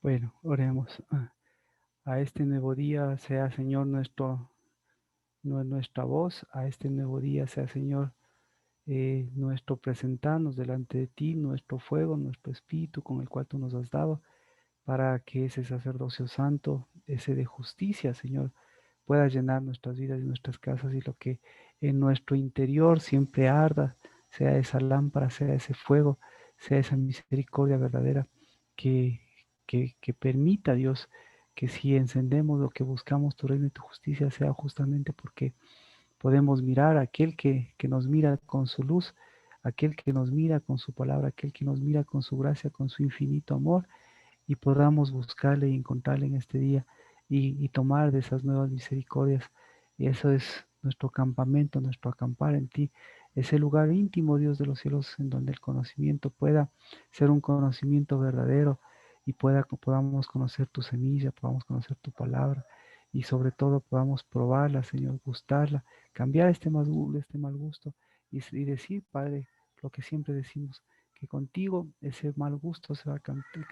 Bueno, oremos. A este nuevo día sea, Señor, nuestra voz. A este nuevo día sea, Señor, nuestro presentarnos delante de ti, nuestro fuego, nuestro espíritu con el cual tú nos has dado, para que ese sacerdocio santo, ese de justicia, Señor, pueda llenar nuestras vidas y nuestras casas, y lo que en nuestro interior siempre arda, sea esa lámpara, sea ese fuego, sea esa misericordia verdadera que, que permita, Dios, que si encendemos lo que buscamos, tu reino y tu justicia, sea justamente porque podemos mirar a aquel que nos mira con su luz, aquel que nos mira con su palabra, aquel que nos mira con su gracia, con su infinito amor, y podamos buscarle y encontrarle en este día, y tomar de esas nuevas misericordias. Y eso es nuestro campamento, nuestro acampar en ti, ese lugar íntimo, Dios de los cielos, en donde el conocimiento pueda ser un conocimiento verdadero, y podamos conocer tu semilla, podamos conocer tu palabra, y sobre todo podamos probarla, Señor, gustarla, cambiar este mal gusto, y decir, Padre, lo que siempre decimos, que contigo ese mal gusto se va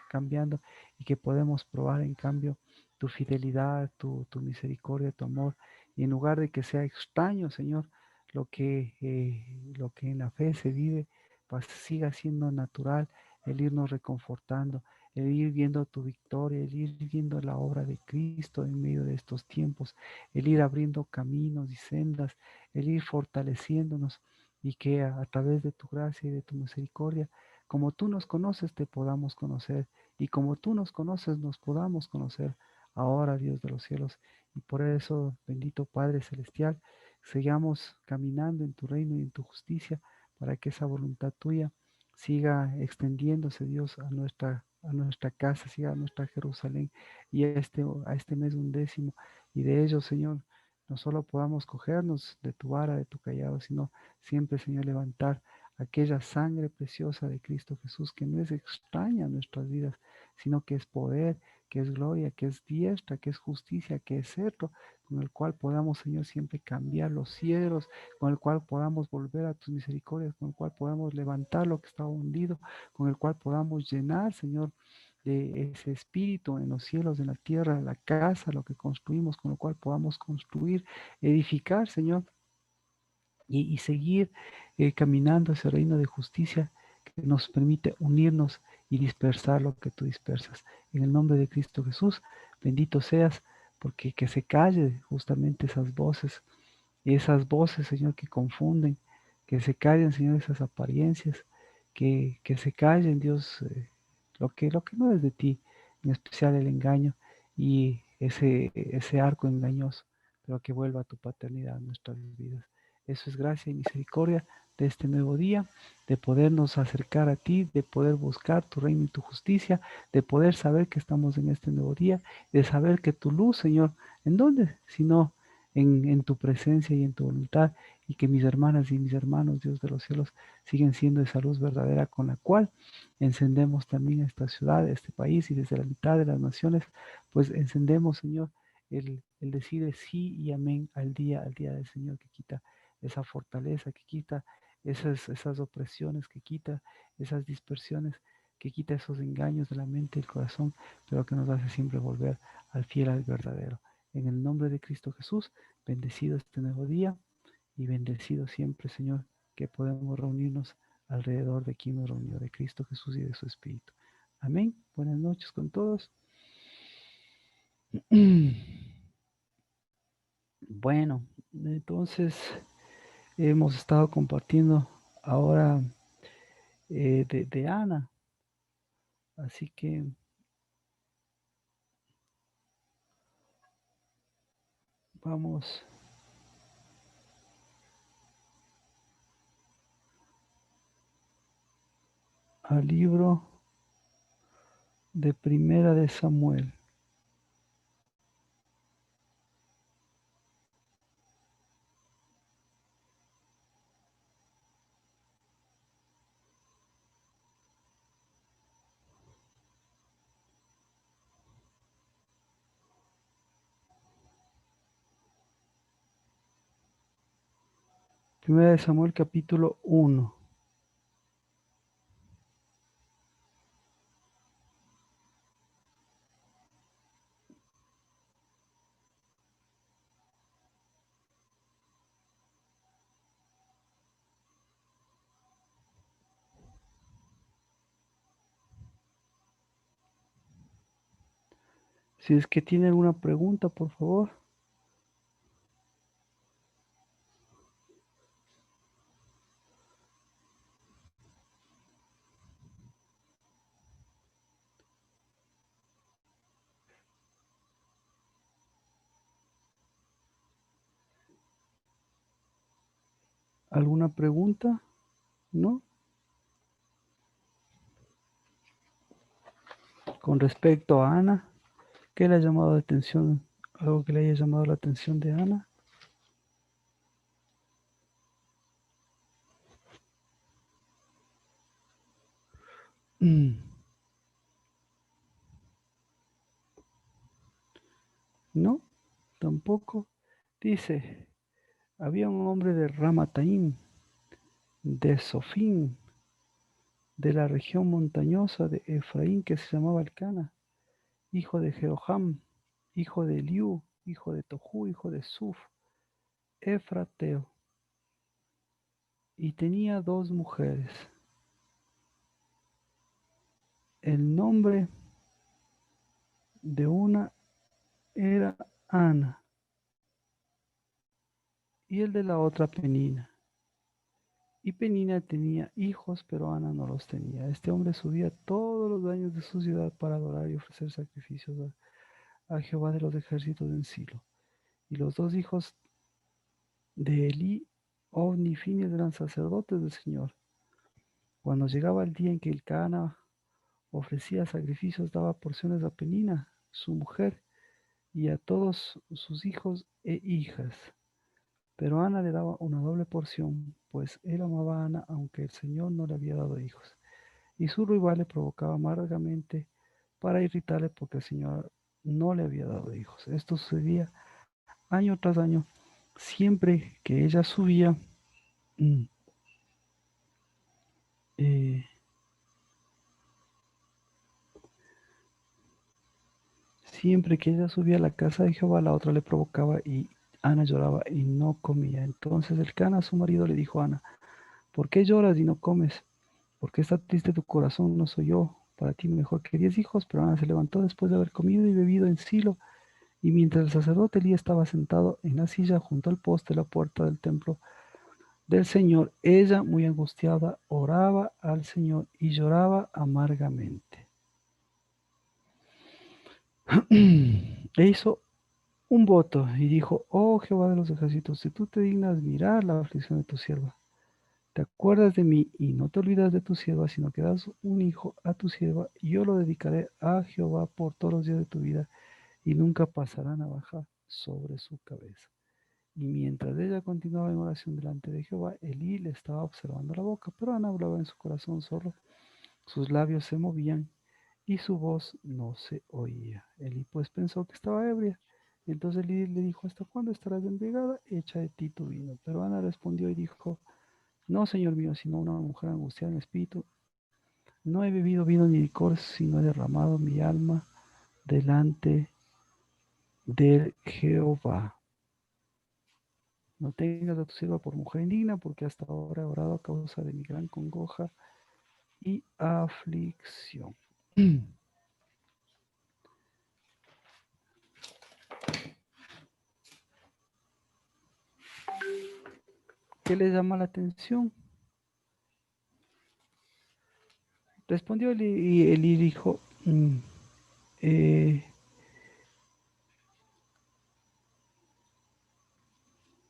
cambiando, y que podemos probar en cambio tu fidelidad, tu misericordia, tu amor, y en lugar de que sea extraño, Señor, lo que en la fe se vive, pues siga siendo natural, el irnos reconfortando, el ir viendo tu victoria, el ir viendo la obra de Cristo en medio de estos tiempos, el ir abriendo caminos y sendas, el ir fortaleciéndonos, y que a través de tu gracia y de tu misericordia, como tú nos conoces, te podamos conocer, y como tú nos conoces, nos podamos conocer ahora, Dios de los cielos. Y por eso, bendito Padre Celestial, sigamos caminando en tu reino y en tu justicia, para que esa voluntad tuya siga extendiéndose, Dios, a nuestra casa, siga a nuestra Jerusalén, y a este mes 11, y de ello, Señor, no solo podamos cogernos de tu vara, de tu callado, sino siempre, Señor, levantar aquella sangre preciosa de Cristo Jesús, que no es extraña a nuestras vidas, sino que es poder, que es gloria, que es diestra, que es justicia, que es cetro, con el cual podamos, Señor, siempre cambiar los cielos, con el cual podamos volver a tus misericordias, con el cual podamos levantar lo que estaba hundido, con el cual podamos llenar, Señor, de ese espíritu en los cielos, en la tierra, la casa, lo que construimos, con lo cual podamos construir, edificar, Señor, y seguir caminando hacia el reino de justicia, que nos permite unirnos y dispersar lo que tú dispersas. En el nombre de Cristo Jesús, bendito seas, porque que se calle justamente esas voces, Señor, que confunden, que se callen, Señor, esas apariencias, que se callen, Dios, lo que no es de ti, en especial el engaño y ese arco engañoso, pero que vuelva a tu paternidad en nuestras vidas. Eso es gracia y misericordia de este nuevo día, de podernos acercar a ti, de poder buscar tu reino y tu justicia, de poder saber que estamos en este nuevo día, de saber que tu luz, Señor, ¿en dónde? Sino en tu presencia y en tu voluntad, y que mis hermanas y mis hermanos, Dios de los cielos, siguen siendo esa luz verdadera con la cual encendemos también esta ciudad, este país, y desde la mitad de las naciones, pues encendemos, Señor, el decir sí y amén al día del Señor, que quita esa fortaleza, que quita esas opresiones, que quita esas dispersiones, que quita esos engaños de la mente y el corazón, pero que nos hace siempre volver al fiel, al verdadero. En el nombre de Cristo Jesús, bendecido este nuevo día, y bendecido siempre, Señor, que podemos reunirnos alrededor de quien nos reunió, de Cristo Jesús y de su Espíritu. Amén. Buenas noches con todos. Bueno, entonces hemos estado compartiendo ahora de Ana, así que vamos al libro de Primera de Samuel. Primera de Samuel capítulo 1. Si es que tiene alguna pregunta, por favor. ¿Alguna pregunta? ¿No? Con respecto a Ana, ¿qué le ha llamado la atención? ¿Algo que le haya llamado la atención de Ana? No, tampoco. Dice, había un hombre de Ramataim, de Sofín, de la región montañosa de Efraín, que se llamaba Elcana, hijo de Jeroham, hijo de Eliú, hijo de Tohu, hijo de Suf, Efrateo, y tenía dos mujeres. El nombre de una era Ana y el de la otra Penina. Y Penina tenía hijos, pero Ana no los tenía. Este hombre subía todos los años de su ciudad para adorar y ofrecer sacrificios a Jehová de los ejércitos en Silo. Y los dos hijos de Elí, Ofni y Fines, eran sacerdotes del Señor. Cuando llegaba el día en que el Cana ofrecía sacrificios, daba porciones a Penina, su mujer, y a todos sus hijos e hijas. Pero Ana le daba una doble porción, pues él amaba a Ana aunque el Señor no le había dado hijos. Y su rival le provocaba amargamente para irritarle porque el Señor no le había dado hijos. Esto sucedía año tras año, siempre que ella subía, mm, eh, siempre que ella subía a la casa de Jehová, la otra le provocaba y Ana lloraba y no comía. Entonces el Cana, su marido, le dijo a Ana, ¿por qué lloras y no comes? ¿Por qué está triste tu corazón? No soy yo. Para ti mejor que 10 hijos. Pero Ana se levantó después de haber comido y bebido en Silo. Y mientras el sacerdote Elí estaba sentado en la silla junto al poste de la puerta del templo del Señor, ella, muy angustiada, oraba al Señor y lloraba amargamente. E hizo un voto y dijo, oh Jehová de los ejércitos, si tú te dignas mirar la aflicción de tu sierva, te acuerdas de mí y no te olvidas de tu sierva, sino que das un hijo a tu sierva, y yo lo dedicaré a Jehová por todos los días de tu vida, y nunca pasará navaja sobre su cabeza. Y mientras ella continuaba en oración delante de Jehová, Elí le estaba observando la boca, pero Ana hablaba en su corazón solo, sus labios se movían y su voz no se oía. Elí pues pensó que estaba ebria. Entonces Elí le dijo, ¿hasta cuándo estarás embriagada? Echa de ti tu vino. Pero Ana respondió y dijo, no, Señor mío, sino una mujer angustiada en espíritu. No he bebido vino ni licor, sino he derramado mi alma delante del Jehová. No tengas a tu sierva por mujer indigna, porque hasta ahora he orado a causa de mi gran congoja y aflicción. ¿Qué le llama la atención? Respondió Eli, y Eli dijo, eh,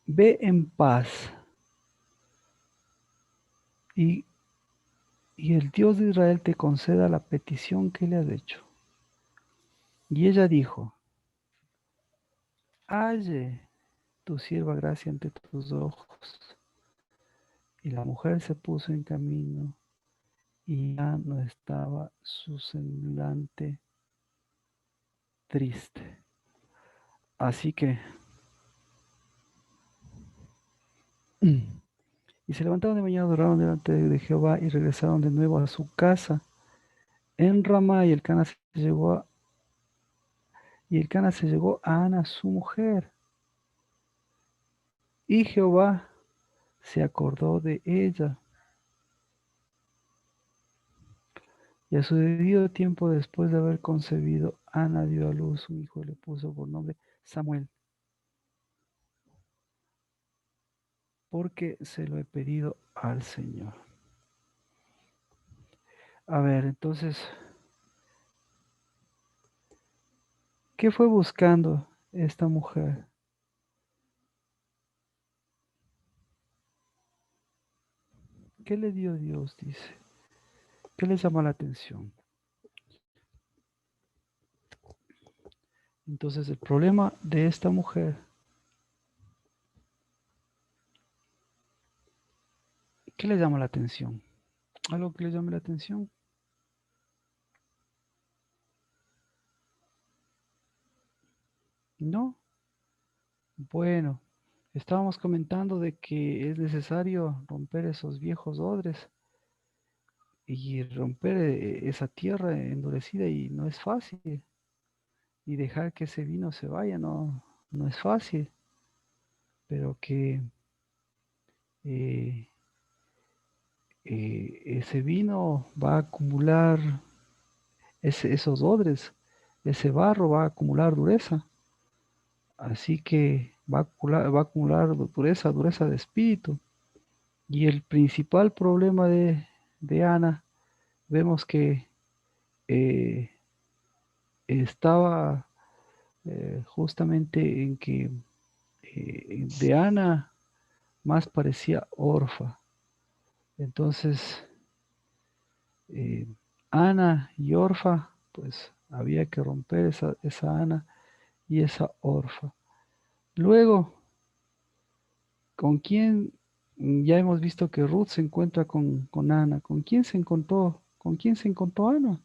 ve en paz y, y el Dios de Israel te conceda la petición que le has hecho. Y ella dijo, halle tu sierva gracia ante tus ojos. Y la mujer se puso en camino y ya no estaba su semblante triste. Así que, y se levantaron de mañana, adoraron delante de Jehová y regresaron de nuevo a su casa en Ramá. Y el Cana se llegó a Ana, su mujer. Y Jehová se acordó de ella. Y a su debido tiempo, después de haber concebido, Ana dio a luz un hijo y le puso por nombre Samuel, porque se lo he pedido al Señor. A ver, entonces, ¿qué fue buscando esta mujer? ¿Qué le dio Dios? Dice. ¿Qué le llama la atención? Entonces, el problema de esta mujer, ¿qué le llama la atención? ¿Algo que le llame la atención? ¿No? Bueno, estábamos comentando de que es necesario romper esos viejos odres y romper esa tierra endurecida y no es fácil. Y dejar que ese vino se vaya no es fácil, pero que eh, ese vino va a acumular esos odres, ese barro va a acumular dureza, así que va a acumular dureza, dureza de espíritu. Y el principal problema de Ana, vemos que eh, estaba justamente en que de Ana más parecía Orfa. Entonces, eh, Ana y Orfa, pues había que romper esa Ana y esa Orfa. Luego, ¿con quién? Ya hemos visto que Ruth se encuentra con Ana. ¿Con quién se encontró? ¿Con quién se encontró Ana?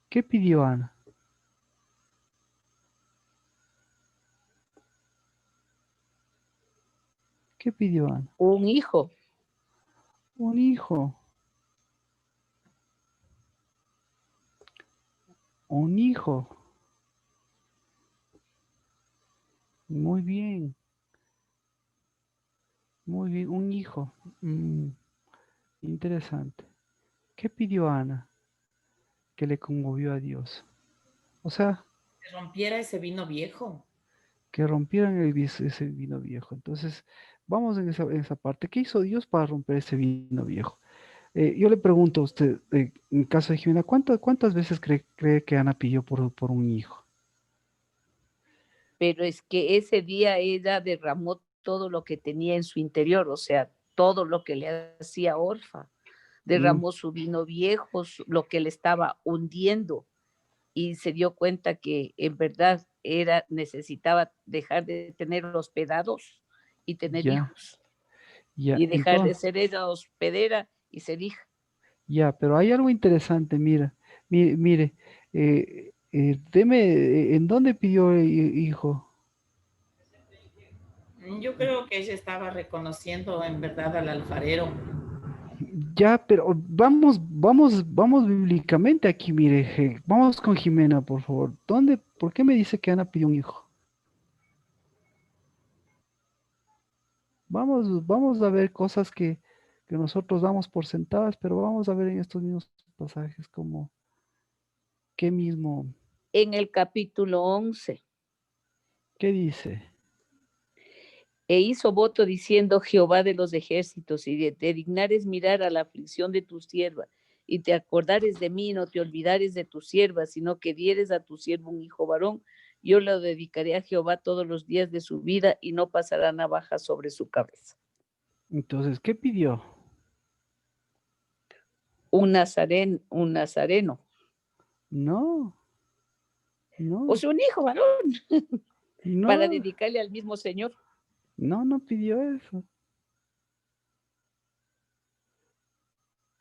¿Qué pidió Ana? ¿Qué pidió Ana? Un hijo. Un hijo. Un hijo. Muy bien. Muy bien. Un hijo. Mm, interesante. ¿Qué pidió Ana que le conmovió a Dios? O sea, Que rompiera ese vino viejo. que rompieran ese vino viejo. Entonces, vamos en esa parte. ¿Qué hizo Dios para romper ese vino viejo? Yo le pregunto a usted, en caso de Jimena, ¿cuántas veces cree que Ana pidió por un hijo? Pero es que ese día ella derramó todo lo que tenía en su interior, o sea, todo lo que le hacía Orfa. Mm, Derramó su vino viejo, lo que le estaba hundiendo, y se dio cuenta que en verdad necesitaba dejar de tener hospedados y tener ya, hijos, ya, y dejar de entonces, ser ella hospedera y ser hija. ya, pero hay algo interesante, mira, mire, deme, ¿en dónde pidió hijo? Yo creo que ella estaba reconociendo en verdad al alfarero. Ya, pero vamos bíblicamente aquí, mire, vamos con Jimena, por favor. ¿Por qué me dice que Ana pidió un hijo? Vamos a ver cosas que nosotros damos por sentadas, pero vamos a ver en estos mismos pasajes como qué mismo, En el capítulo 11, qué dice. e hizo voto diciendo: Jehová de los ejércitos, si te dignares mirar a la aflicción de tu sierva, y te acordares de mí, no te olvidares de tu sierva, sino que dieres a tu siervo un hijo varón, yo lo dedicaré a Jehová todos los días de su vida, y no pasará navaja sobre su cabeza. Entonces, ¿qué pidió? Un nazareno, No, o no, sea, un hijo varón, para no, dedicarle al mismo Señor. no pidió eso.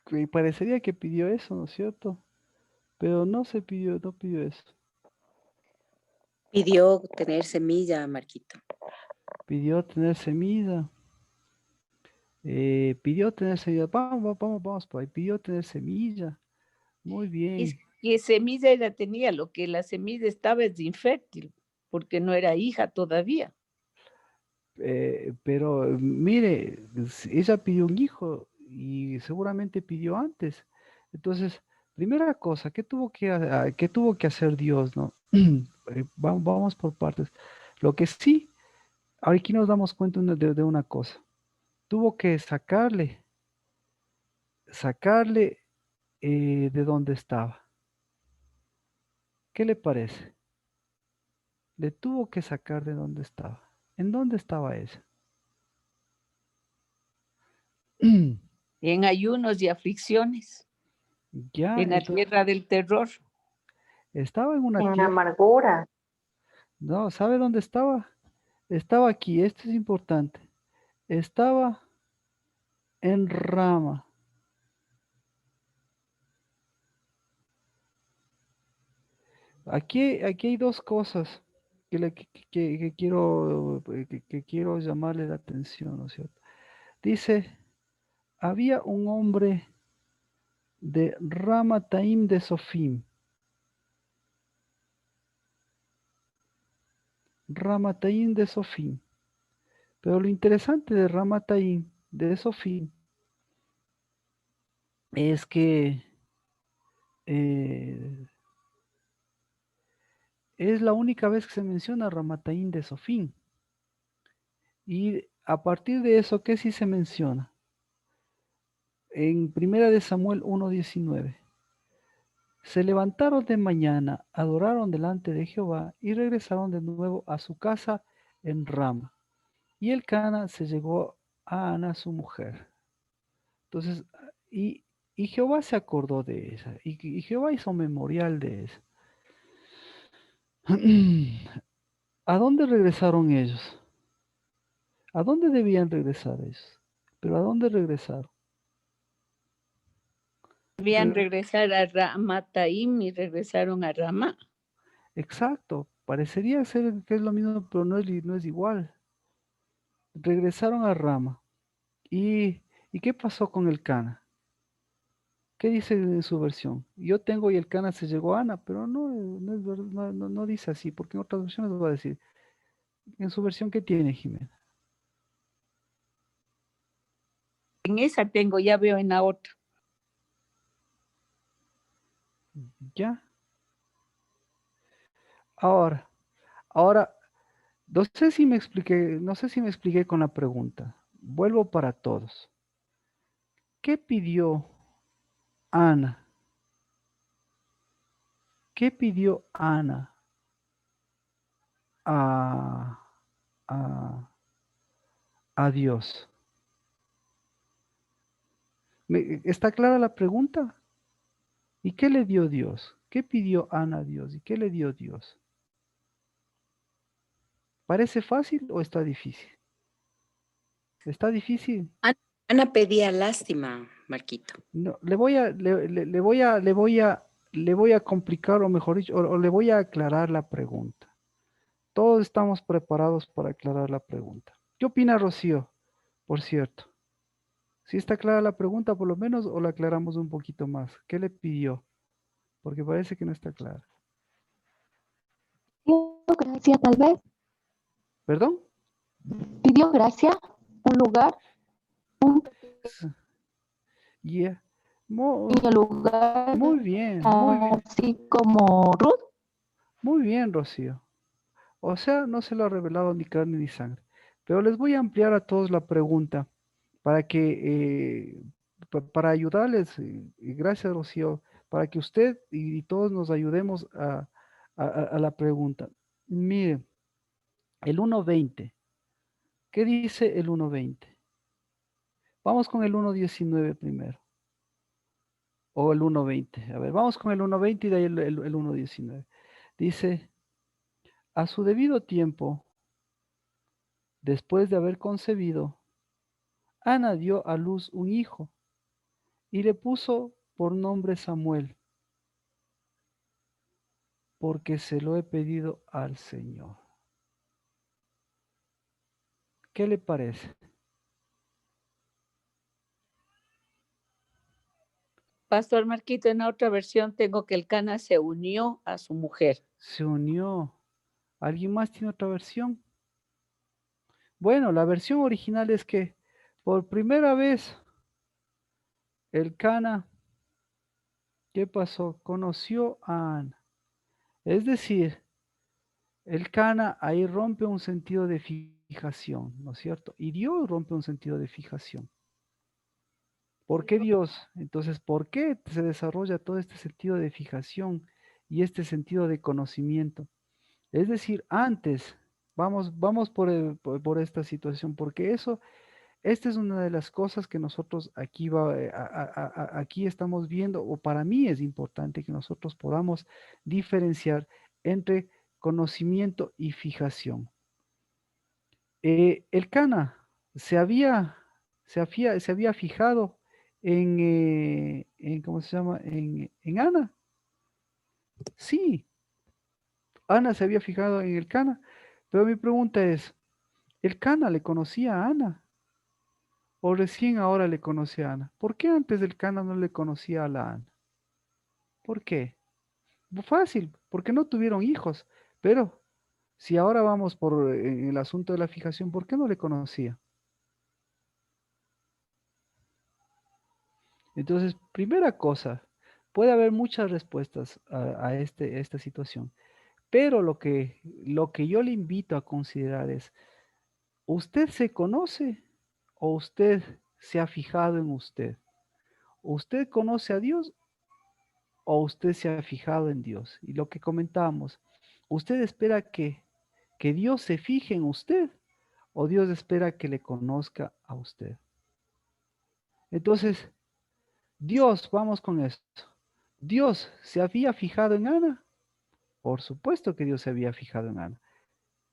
Que parecería que pidió eso, ¿no es cierto? Pero no pidió eso. Pidió tener semilla, Marquito. Pidió tener semilla. Pidió tener semilla. Vamos, por ahí. Pidió tener semilla. Muy Es bien. que semilla ella tenía, lo que la semilla estaba es infértil, porque no era hija todavía. Pero mire, ella pidió un hijo y seguramente pidió antes. Entonces, primera cosa, ¿qué tuvo que hacer Dios, no? Vamos por partes. Lo que sí, aquí nos damos cuenta de una cosa. Tuvo que sacarle de donde estaba. ¿Qué le parece? Le tuvo que sacar de donde estaba. ¿En dónde estaba ella? En ayunos y aflicciones, Ya, en la entonces, tierra del terror. estaba en una En tierra. amargura. No, ¿sabe dónde estaba? Estaba aquí, esto es importante. Estaba en Rama. Aquí hay dos cosas que quiero, que quiero llamarle la atención, ¿no es cierto? Dice, había un hombre de Ramataim de Sofim. Ramataim de Sofim. Pero lo interesante de Ramataim de Sofim es que eh, es la única vez que se menciona Ramataim de Sofim. Y a partir de eso, ¿qué sí se menciona? En Primera de Samuel 1:19. Se levantaron de mañana, adoraron delante de Jehová y regresaron de nuevo a su casa en Rama. Y el Cana se llegó a Ana, su mujer. Entonces, y Jehová se acordó de ella, y Jehová hizo memorial de ella. ¿A dónde regresaron ellos? ¿A dónde debían regresar ellos? Pero ¿a dónde regresaron? Debían Re- regresar a Ramataim y regresaron a Ramá. Exacto, parecería ser que es lo mismo, pero no es igual. Regresaron a Rama. ¿Y qué pasó con el Cana? ¿Qué dice en su versión? Yo tengo y el Cana se llegó a Ana, pero no es no dice así, porque en otras versiones va a decir. En su versión, ¿qué tiene, Jimena? En esa tengo, ya veo en la otra. ¿Ya? Ahora, no sé si me expliqué con la pregunta. Vuelvo para todos. ¿Qué pidió Ana? ¿Qué pidió Ana a, a, a Dios? ¿Está clara la pregunta? ¿Y qué le dio Dios? ¿Qué pidió Ana a Dios? ¿Y qué le dio Dios? ¿Parece fácil o está difícil? ¿Está difícil? Ana pedía lástima, Marquito. No, le voy a complicar, o mejor dicho, o le voy a aclarar la pregunta. Todos estamos preparados para aclarar la pregunta. ¿Qué opina Rocío, por cierto? Si está clara la pregunta, por lo menos, o la aclaramos un poquito más. ¿Qué le pidió? Porque parece que no está clara. Pidió gracia, tal vez. ¿Perdón? Pidió gracia, un lugar, un S- Yeah. pequeño lugar, Muy bien, muy bien. así como Ruth. Muy bien, Rocío. O sea, no se lo ha revelado ni carne ni sangre. Pero les voy a ampliar a todos la pregunta para que, para ayudarles, y gracias, Rocío, para que usted y todos nos ayudemos a la pregunta. Mire, el 1:20. ¿Qué dice el 1:20? Vamos con el 1:19 primero. O el 1:20. A ver, vamos con el 1:20 y de ahí el 1:19. Dice, a su debido tiempo, después de haber concebido, Ana dio a luz un hijo y le puso por nombre Samuel, porque se lo he pedido al Señor. ¿Qué le parece? Pastor Marquito, en la otra versión tengo que el Cana se unió a su mujer. Se unió. ¿Alguien más tiene otra versión? Bueno, la versión original es que por primera vez el Cana, ¿qué pasó? Conoció a Ana. Es decir, el Cana ahí rompe un sentido de fijación, ¿no es cierto? Y Dios rompe un sentido de fijación. ¿Por qué Dios? Entonces, ¿por qué se desarrolla todo este sentido de fijación y este sentido de conocimiento? Es decir, antes, vamos por esta situación, porque esta es una de las cosas que nosotros aquí, aquí estamos viendo, o para mí es importante que nosotros podamos diferenciar entre conocimiento y fijación. El Cana se había fijado ¿cómo se llama? En Ana. Sí, Ana se había fijado en el Cana, pero mi pregunta es, ¿el Cana le conocía a Ana? ¿O recién ahora le conoce a Ana? ¿Por qué antes del Cana no le conocía a la Ana? ¿Por qué? Fácil, porque no tuvieron hijos, pero si ahora vamos por el asunto de la fijación, ¿por qué no le conocía? Entonces, primera cosa, puede haber muchas respuestas a esta situación, pero lo que yo le invito a considerar es, ¿usted se conoce o usted se ha fijado en usted? ¿Usted conoce a Dios o usted se ha fijado en Dios? Y lo que comentábamos, ¿usted espera que Dios se fije en usted o Dios espera que le conozca a usted? Entonces, Dios, vamos con esto. ¿Dios se había fijado en Ana? Por supuesto que Dios se había fijado en Ana.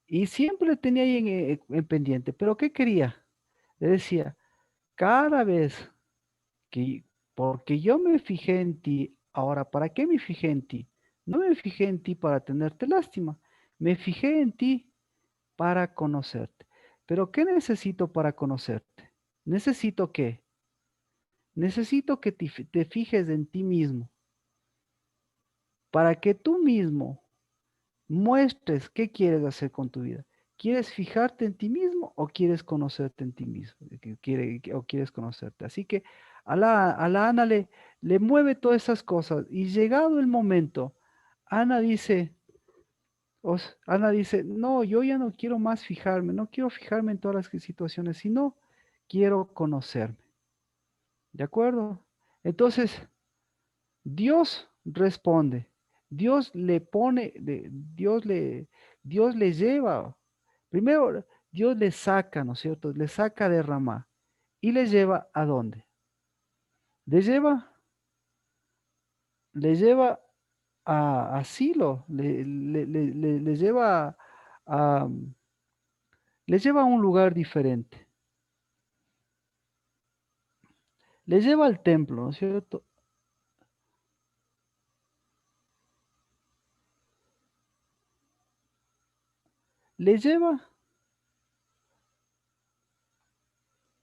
Y siempre le tenía ahí en pendiente. ¿Pero qué quería? Le decía, cada vez que, porque yo me fijé en ti, ahora, ¿para qué me fijé en ti? No me fijé en ti para tenerte lástima, me fijé en ti para conocerte. ¿Pero qué necesito para conocerte? ¿Necesito qué? Necesito que te fijes en ti mismo, para que tú mismo muestres qué quieres hacer con tu vida. ¿Quieres fijarte en ti mismo o quieres conocerte en ti mismo? O quieres conocerte. Así que a la Ana le mueve todas esas cosas y llegado el momento, Ana dice, Ana dice, no, yo ya no quiero más fijarme, no quiero fijarme en todas las situaciones, sino quiero conocerme. ¿De acuerdo? Entonces, Dios responde, Dios le pone, Dios le lleva, primero Dios le saca, ¿no es cierto? Le saca de Ramá y le lleva ¿a dónde? Le lleva, le lleva a Silo, le lleva a, le lleva a un lugar diferente, le lleva al templo, ¿no es cierto? Le lleva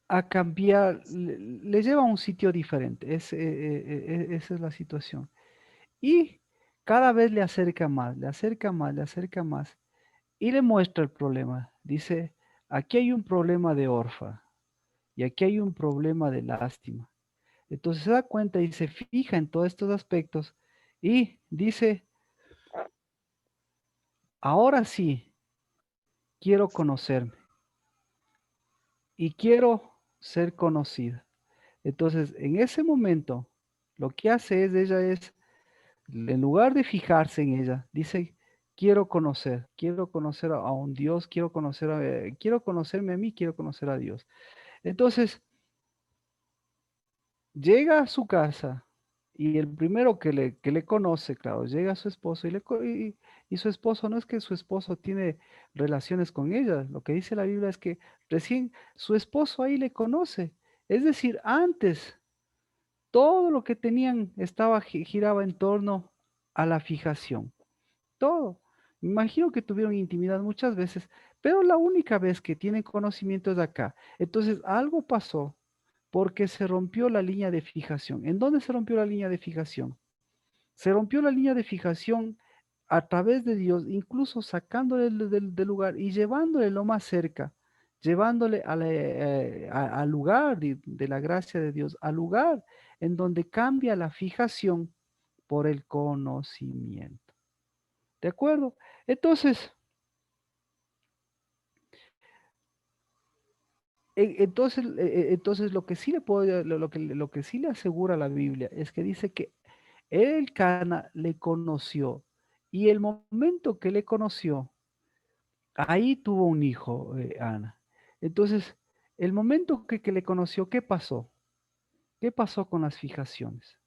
a cambiar, le lleva a un sitio diferente, esa es la situación. Y cada vez le acerca más, le acerca más, le acerca más y le muestra el problema. Dice, aquí hay un problema de orfa y aquí hay un problema de lástima. Entonces se da cuenta y se fija en todos estos aspectos y dice, ahora sí, quiero conocerme y quiero ser conocida. Entonces, en ese momento, lo que hace es, ella es, en lugar de fijarse en ella, dice, quiero conocer a un Dios, quiero conocerme a mí, quiero conocer a Dios. Entonces, llega a su casa y el primero que le conoce, claro, llega a su esposo y su esposo, no es que su esposo tiene relaciones con ella, lo que dice la Biblia es que recién su esposo ahí le conoce. Es decir, antes todo lo que tenían giraba en torno a la fijación. Todo. Me imagino que tuvieron intimidad muchas veces, pero la única vez que tienen conocimiento es acá. Entonces, algo pasó porque se rompió la línea de fijación. ¿En dónde se rompió la línea de fijación? Se rompió la línea de fijación a través de Dios, incluso sacándole del lugar y llevándole lo más cerca. llevándole al lugar de la gracia de Dios, al lugar en donde cambia la fijación por el conocimiento. ¿De acuerdo? Entonces, entonces lo que sí le puedo, lo que sí le asegura la Biblia es que dice que el Cana le conoció y el momento que le conoció, ahí tuvo un hijo, Ana. Entonces, el momento que le conoció, ¿qué pasó? ¿Qué pasó con las fijaciones?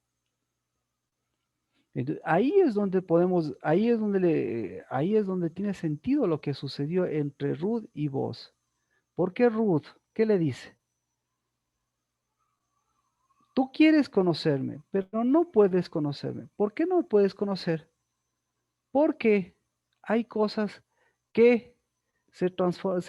Ahí es donde podemos, ahí es donde tiene sentido lo que sucedió entre Ruth y vos. ¿Por qué Ruth? ¿Qué le dice? Tú quieres conocerme, pero no puedes conocerme. ¿Por qué no puedes conocer? Porque hay cosas que se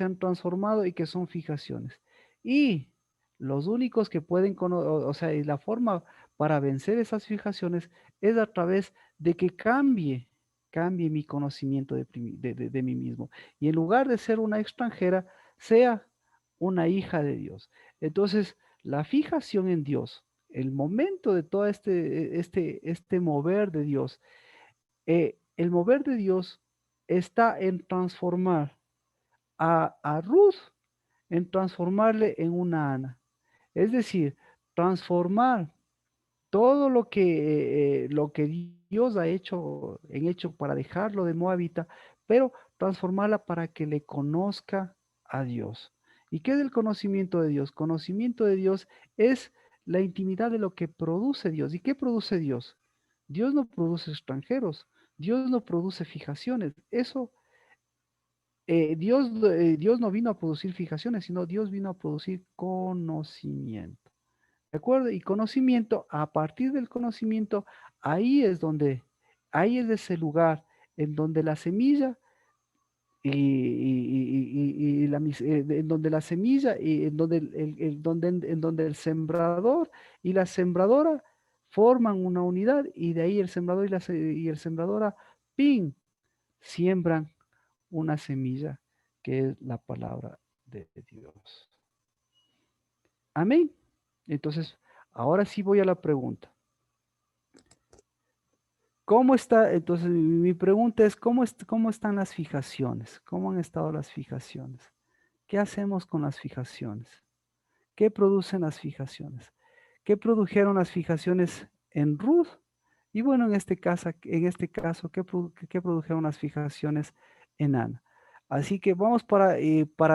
han transformado y que son fijaciones. Y los únicos que pueden, o sea, y la forma para vencer esas fijaciones es a través de que cambie mi conocimiento de mí mismo. Y en lugar de ser una extranjera, sea una hija de Dios. Entonces, la fijación en Dios, el momento de todo este mover de Dios, el mover de Dios está en transformar a Ruth, en transformarle en una Ana. Es decir, transformar todo lo que Dios ha hecho para dejarlo de Moabita, pero transformarla para que le conozca a Dios. ¿Y qué es el conocimiento de Dios? Conocimiento de Dios es la intimidad de lo que produce Dios. ¿Y qué produce Dios? Dios no produce extranjeros, Dios no produce fijaciones. Eso, Dios no vino a producir fijaciones, sino Dios vino a producir conocimiento. ¿De acuerdo? Y conocimiento, a partir del conocimiento, ahí es ese lugar en donde la semilla en donde la semilla y en donde en donde el sembrador y la sembradora forman una unidad y de ahí el sembrador y el sembradora, ¡pin!, siembran una semilla que es la palabra de Dios. Amén. Entonces, ahora sí voy a la pregunta. ¿Cómo está? Entonces, mi pregunta es, ¿cómo están las fijaciones? ¿Cómo han estado las fijaciones? ¿Qué hacemos con las fijaciones? ¿Qué producen las fijaciones? ¿Qué produjeron las fijaciones en Ruth? Y bueno, ¿qué produjeron las fijaciones en Ana? Así que vamos para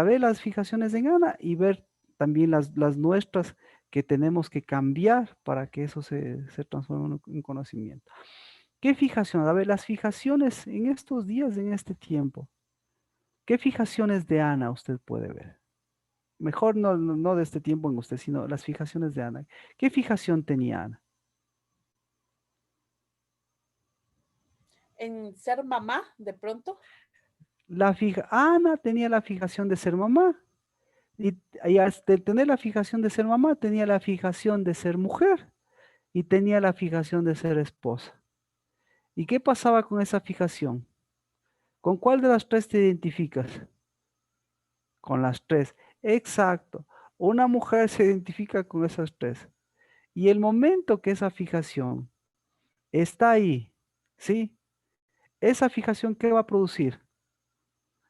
ver las fijaciones en Ana y ver también las nuestras que tenemos que cambiar para que eso se transforme en conocimiento. ¿Qué fijación? A ver, las fijaciones en estos días, en este tiempo. ¿Qué fijaciones de Ana usted puede ver? Mejor no de este tiempo en usted, sino las fijaciones de Ana. ¿Qué fijación tenía Ana? En ser mamá, de pronto. Ana tenía la fijación de ser mamá. Y al tener la fijación de ser mamá, tenía la fijación de ser mujer. Y tenía la fijación de ser esposa. ¿Y qué pasaba con esa fijación? ¿Con cuál de las tres te identificas? Con las tres. Exacto. Una mujer se identifica con esas tres. Y el momento que esa fijación está ahí, ¿sí? Esa fijación, ¿qué va a producir?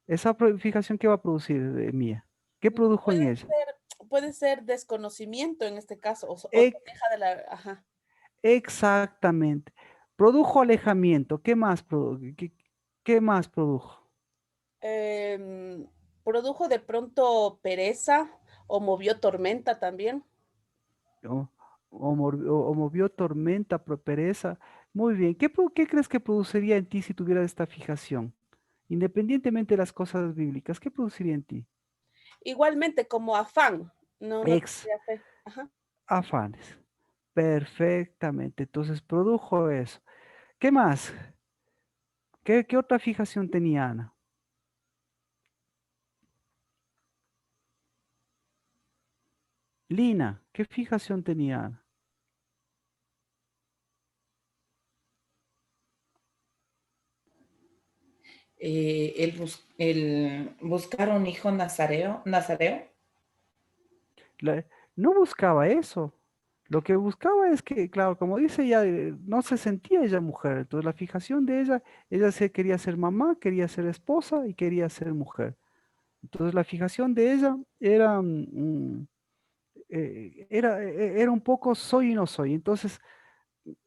Esa fijación, ¿qué va a producir, Mía? ¿Qué produjo en ella? Puede ser desconocimiento en este caso, o Ex- deja de la, ajá. Exactamente. Produjo alejamiento. ¿Qué más, qué más produjo? Produjo de pronto pereza o movió tormenta también. O movió tormenta, pereza. Muy bien. ¿Qué crees que produciría en ti si tuviera esta fijación? Independientemente de las cosas bíblicas, ¿qué produciría en ti? Igualmente como afán, no tendría fe. Ajá. Afanes. Perfectamente. Entonces produjo eso. ¿Qué más? ¿Qué otra fijación tenía Ana? Lina, ¿qué fijación tenía Ana? el buscar un hijo nazareo. No buscaba eso. Lo que buscaba es que, claro, como dice ella, no se sentía ella mujer. Entonces la fijación de ella se quería ser mamá, quería ser esposa y quería ser mujer. Entonces la fijación de ella era, era un poco soy y no soy. Entonces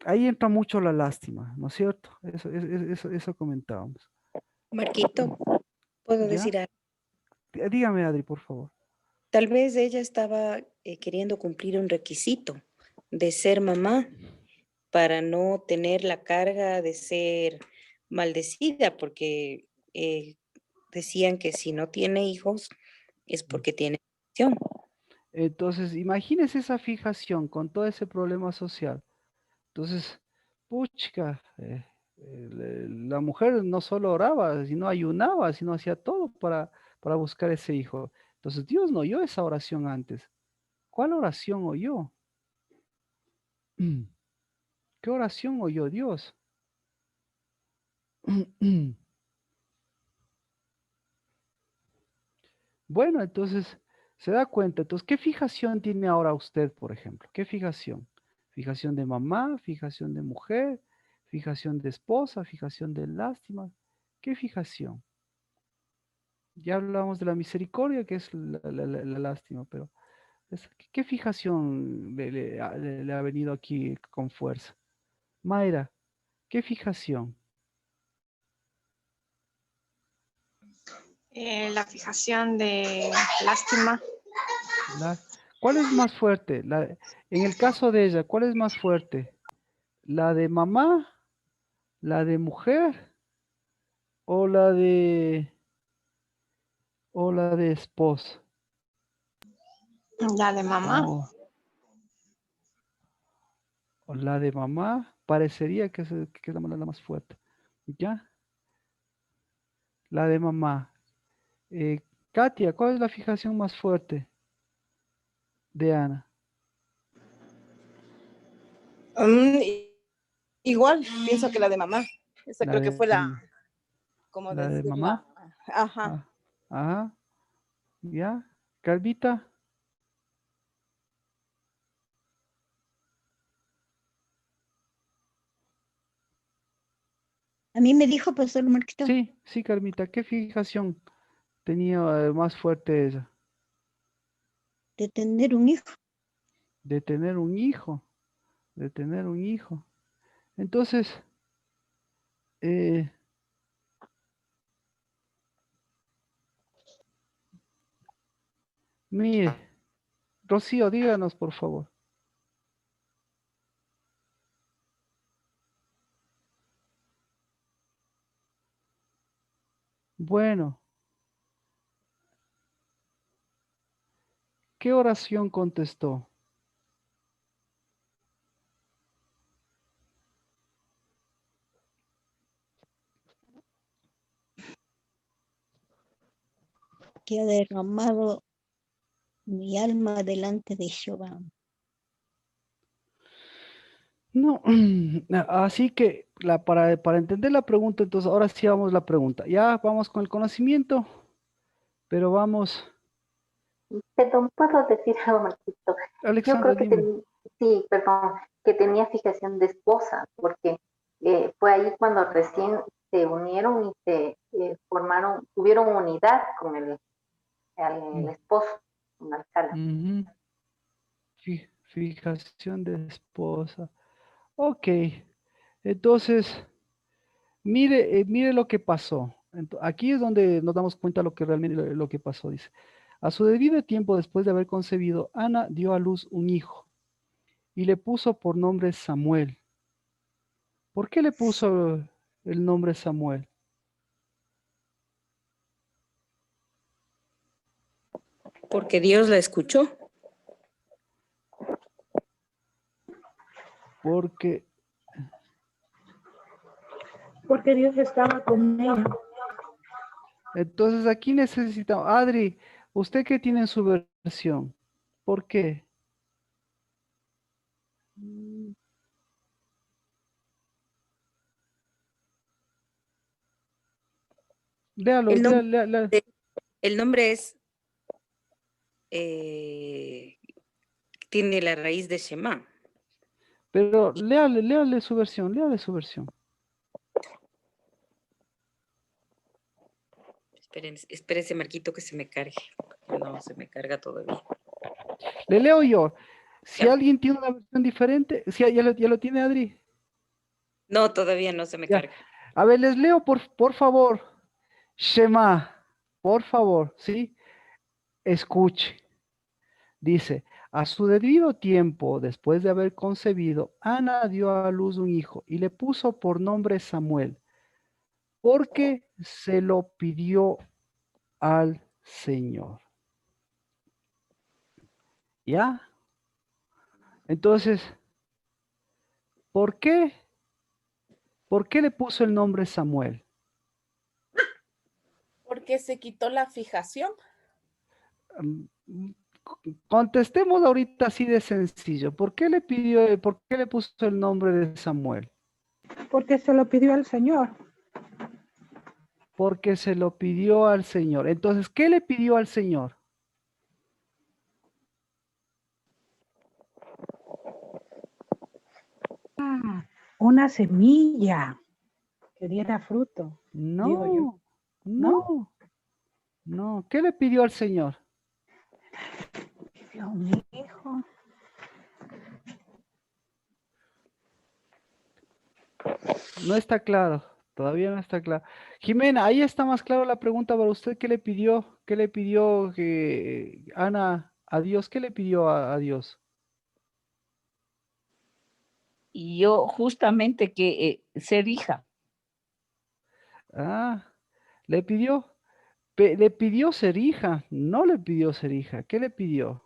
ahí entra mucho la lástima, ¿no es cierto? Eso comentábamos. Marquito, ¿puedo ¿Ya? decir algo? Dígame, Adri, por favor. Tal vez ella estaba queriendo cumplir un requisito de ser mamá para no tener la carga de ser maldecida, porque decían que si no tiene hijos es porque tiene adicción. Entonces, imagínese esa fijación con todo ese problema social. Entonces, puchica, la mujer no solo oraba, sino ayunaba, sino hacía todo para buscar ese hijo. Entonces, Dios no oyó esa oración antes. ¿Cuál oración oyó? ¿Qué oración oyó Dios? Bueno, entonces se da cuenta. Entonces, ¿qué fijación tiene ahora usted, por ejemplo? ¿Qué fijación? Fijación de mamá, fijación de mujer, fijación de esposa, fijación de lástima. ¿Qué fijación? Ya hablamos de la misericordia, que es la lástima, pero ¿qué fijación le ha venido aquí con fuerza? Mayra, ¿qué fijación? La fijación de lástima. La- ¿Cuál es más fuerte? En el caso de ella, ¿cuál es más fuerte? ¿La de mamá, la de mujer o la de esposa? La de mamá. O la de mamá, parecería que es la más fuerte. ¿Ya? La de mamá. Katia, ¿cuál es la fijación más fuerte de Ana? Igual, pienso que la de mamá. Esa La creo que de, fue como la de decir, mamá. ajá. Ah, ajá. ¿Ya? Calvita. A mí me dijo, profesor Marquito, Sí, sí, Carmita. ¿Qué fijación tenía más fuerte ella? de tener un hijo. De tener un hijo. De tener un hijo. Entonces, eh, mire, Rocío, díganos, por favor. Bueno, ¿qué oración contestó? Que ha derramado mi alma delante de Jehová. No, así que para entender la pregunta, entonces ahora sí vamos a la pregunta. Ya vamos con el conocimiento, pero vamos, Perdón, puedo decir algo, Marquito. Yo Alexandra, creo que dime. sí, perdón, que tenía fijación de esposa, porque fue ahí cuando recién se unieron y se formaron, tuvieron unidad con el esposo, con Alcala. Ujú. Fijación de esposa. Ok, entonces, mire lo que pasó. Aquí es donde nos damos cuenta lo que realmente lo que pasó, dice. A su debido tiempo, después de haber concebido, Ana dio a luz un hijo y le puso por nombre Samuel. ¿Por qué le puso el nombre Samuel? Porque Dios la escuchó. Porque, Porque Dios estaba con ella. entonces aquí necesitamos, Adri, ¿usted qué tiene en su versión? ¿Por qué? Léalo, El nombre, léalo. el nombre es, tiene la raíz de Shema. Pero léale su versión, léale su versión. Espérense, Marquito, que se me cargue. No, se me carga todavía. Le leo yo. Si Ya. alguien tiene una versión diferente, si ya lo tiene Adri. No, todavía no se me Ya. carga. A ver, les leo por favor. Shema, por favor, ¿sí? Escuche. Dice, a su debido tiempo, después de haber concebido, Ana dio a luz un hijo y le puso por nombre Samuel, porque se lo pidió al Señor. ¿Ya? Entonces, ¿por qué? ¿Por qué le puso el nombre Samuel? Porque se quitó la fijación. Contestemos ahorita así de sencillo. ¿Por qué le puso el nombre de Samuel? Porque se lo pidió al Señor. Porque se lo pidió al Señor. Entonces, ¿qué le pidió al Señor? Una semilla que diera fruto. Digo yo. No. ¿Qué le pidió al Señor? Pidió un hijo. No está claro. Todavía no está claro. Jimena, ahí está más claro la pregunta para usted. ¿Qué le pidió? ¿Qué le pidió Ana a Dios? ¿Qué le pidió a Dios? Y yo justamente que ser hija. Le pidió ser hija. No le pidió ser hija. ¿Qué le pidió?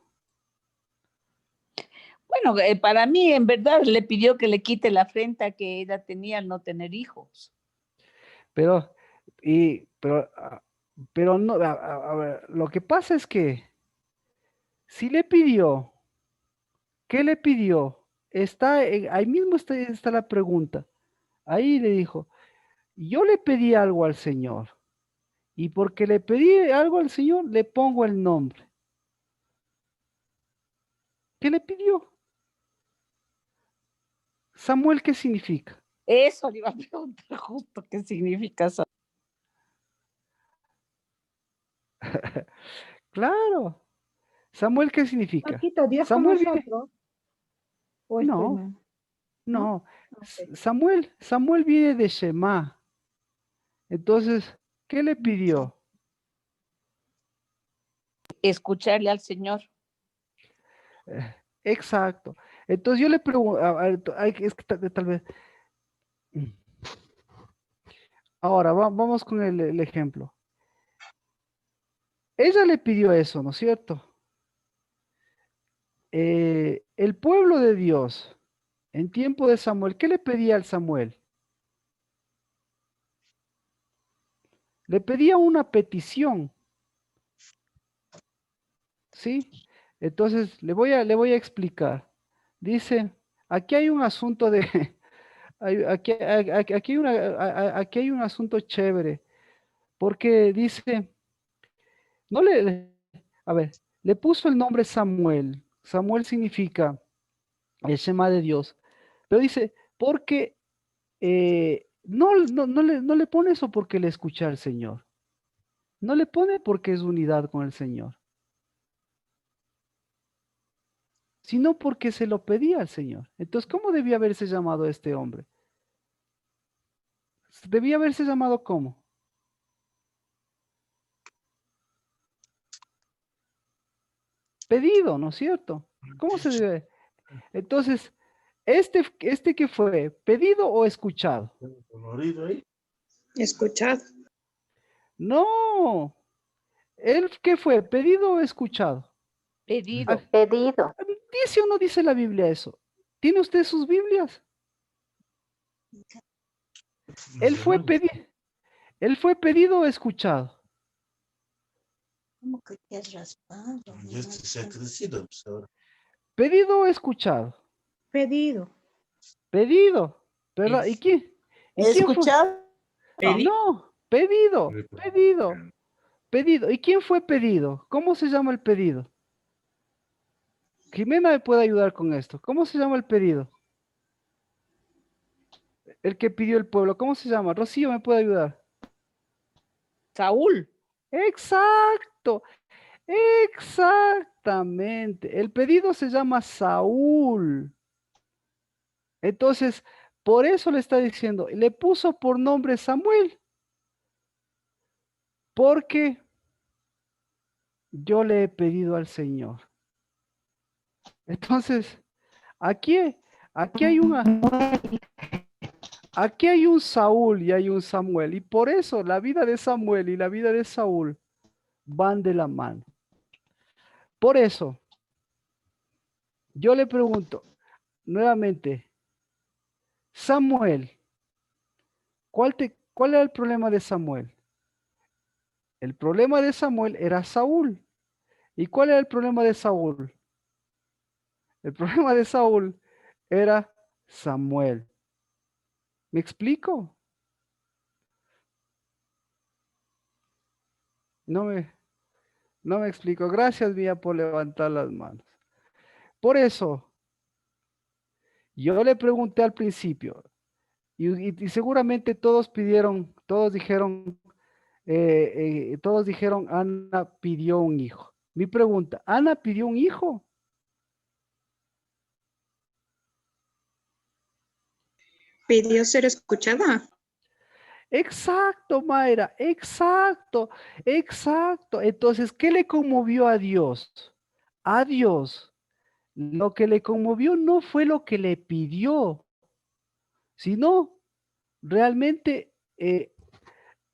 Bueno, para mí en verdad le pidió que le quite la afrenta que ella tenía al no tener hijos. Pero no, a ver, lo que pasa es que si le pidió, ¿qué le pidió? Ahí mismo está la pregunta. Ahí le dijo, yo le pedí algo al Señor y porque le pedí algo al Señor, le pongo el nombre. ¿Qué le pidió? Samuel, ¿qué significa? Eso le iba a preguntar justo qué significa eso. Claro. Samuel, ¿qué significa? Marquito, ¿Dios Samuel con viene. nosotros? ¿O estoy No, mal? no. Ok. Samuel viene de Shema. Entonces, ¿qué le pidió? Escucharle al Señor. Exacto. Entonces yo le pregunto, es que tal vez. Ahora, vamos con el ejemplo. Ella le pidió eso, ¿no es cierto? El pueblo de Dios, en tiempo de Samuel, ¿qué le pedía al Samuel? Le pedía una petición, ¿sí? Entonces, le voy a explicar. Dice, aquí hay un asunto de, aquí hay un asunto chévere, porque dice, no a ver, le puso el nombre Samuel. Samuel significa el Shema de Dios. Pero dice, porque no le pone eso porque le escucha al Señor. No le pone porque es unidad con el Señor. Sino porque se lo pedía al Señor. Entonces, ¿cómo debía haberse llamado este hombre? Debía haberse llamado ¿cómo? Pedido, ¿no es cierto? ¿Cómo se debe? Entonces, ¿este qué fue? ¿Pedido o escuchado? Escuchad. No. ¿Él qué fue? ¿Pedido o escuchado? Pedido. Pedido. ¿Dice o no dice la Biblia eso? ¿Tiene usted sus Biblias? Él fue pedido o escuchado. ¿Cómo que te has raspado? Se ha crecido, pues, ahora. ¿Pedido o escuchado? Pedido. Pedido, ¿verdad? ¿Y quién? ¿Y quién fue? Escuchado. No, Pedido, pedido, pedido. ¿Y quién fue pedido? ¿Cómo se llama el pedido? Jimena me puede ayudar con esto. ¿Cómo se llama el pedido? El que pidió el pueblo. ¿Cómo se llama? Rocío, ¿me puede ayudar? Saúl. Exacto, exactamente. El pedido se llama Saúl. Entonces, por eso le está diciendo, le puso por nombre Samuel, porque yo le he pedido al Señor. Entonces, aquí, aquí hay aquí hay un Saúl y hay un Samuel, y por eso la vida de Samuel y la vida de Saúl van de la mano. Por eso, yo le pregunto nuevamente, Samuel, ¿cuál era el problema de Samuel? El problema de Samuel era Saúl. ¿Y cuál era el problema de Saúl? El problema de Saúl era Samuel. ¿Me explico? No me explico. Gracias, Mía, por levantar las manos. Por eso, yo le pregunté al principio, y seguramente todos dijeron, Ana pidió un hijo. Mi pregunta, ¿Ana pidió un hijo? ¿Pidió ser escuchada? Exacto, Mayra, exacto, exacto. Entonces, ¿qué le conmovió a Dios? A Dios. Lo que le conmovió no fue lo que le pidió, sino realmente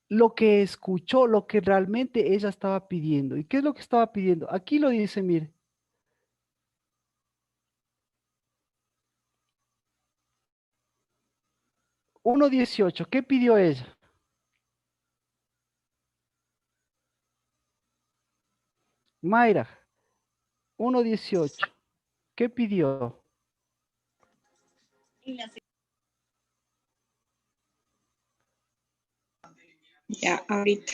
lo que escuchó, lo que realmente ella estaba pidiendo. ¿Y qué es lo que estaba pidiendo? Aquí lo dice, mire. Uno 18, ¿qué pidió ella? Mayra, 1:18, ¿qué pidió? Ya, ahorita.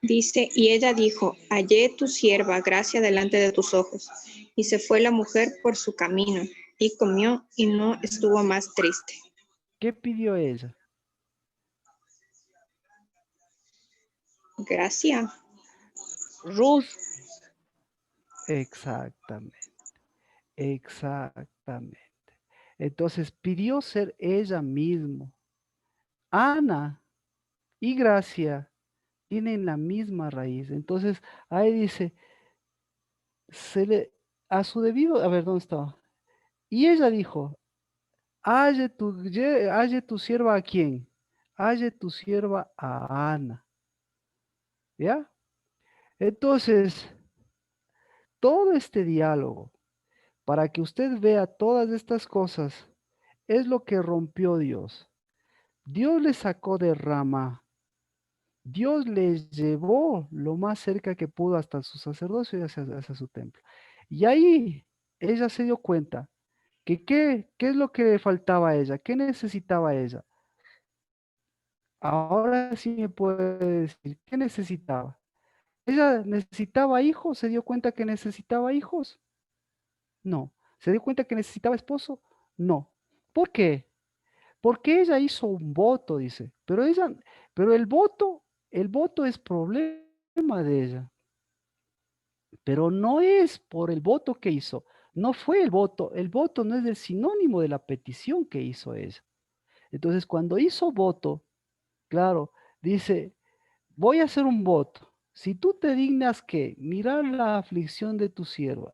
Dice, y ella dijo, hallé tu sierva gracia delante de tus ojos. Y se fue la mujer por su camino, y comió, y no estuvo más triste. ¿Qué pidió ella? Gracia. Ruth. Exactamente, exactamente. Entonces pidió ser ella misma. Ana y Gracia tienen la misma raíz. Entonces ahí dice, a su debido, a ver, ¿dónde estaba? Y ella dijo, halle tu sierva a quién? Halle tu sierva a Ana. ¿Ya? Entonces, todo este diálogo, para que usted vea todas estas cosas, es lo que rompió Dios. Dios le sacó de Ramá. Dios les llevó lo más cerca que pudo hasta su sacerdocio y hacia su templo. Y ahí ella se dio cuenta que qué es lo que le faltaba a ella, qué necesitaba ella. Ahora sí me puede decir, ¿qué necesitaba? ¿Ella necesitaba hijos? ¿Se dio cuenta que necesitaba hijos? No. ¿Se dio cuenta que necesitaba esposo? No. ¿Por qué? Porque ella hizo un voto, dice. Pero el voto es problema de ella. Pero no es por el voto que hizo. No fue el voto no es el sinónimo de la petición que hizo ella. Entonces, cuando hizo voto, claro, dice, voy a hacer un voto. Si tú te dignas que mirar la aflicción de tu sierva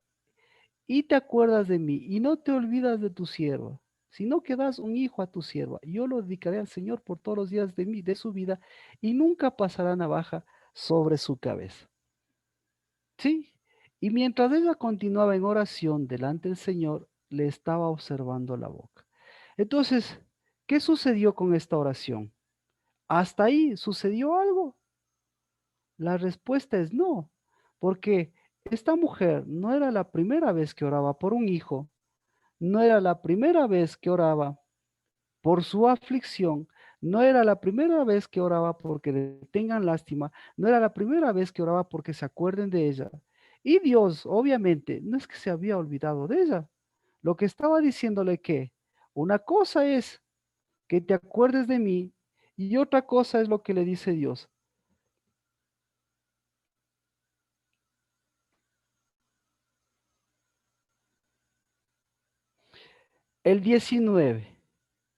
y te acuerdas de mí y no te olvidas de tu sierva, sino que das un hijo a tu sierva, yo lo dedicaré al Señor por todos los días de su vida y nunca pasará navaja sobre su cabeza. ¿Sí? Y mientras ella continuaba en oración delante del Señor, le estaba observando la boca. Entonces, ¿qué sucedió con esta oración? ¿Hasta ahí sucedió algo? La respuesta es no, porque esta mujer no era la primera vez que oraba por un hijo, no era la primera vez que oraba por su aflicción, No era la primera vez que oraba porque le tengan lástima, no era la primera vez que oraba porque se acuerden de ella. Y Dios, obviamente, no es que se había olvidado de ella. Lo que estaba diciéndole que una cosa es que te acuerdes de mí y otra cosa es lo que le dice Dios. El 19.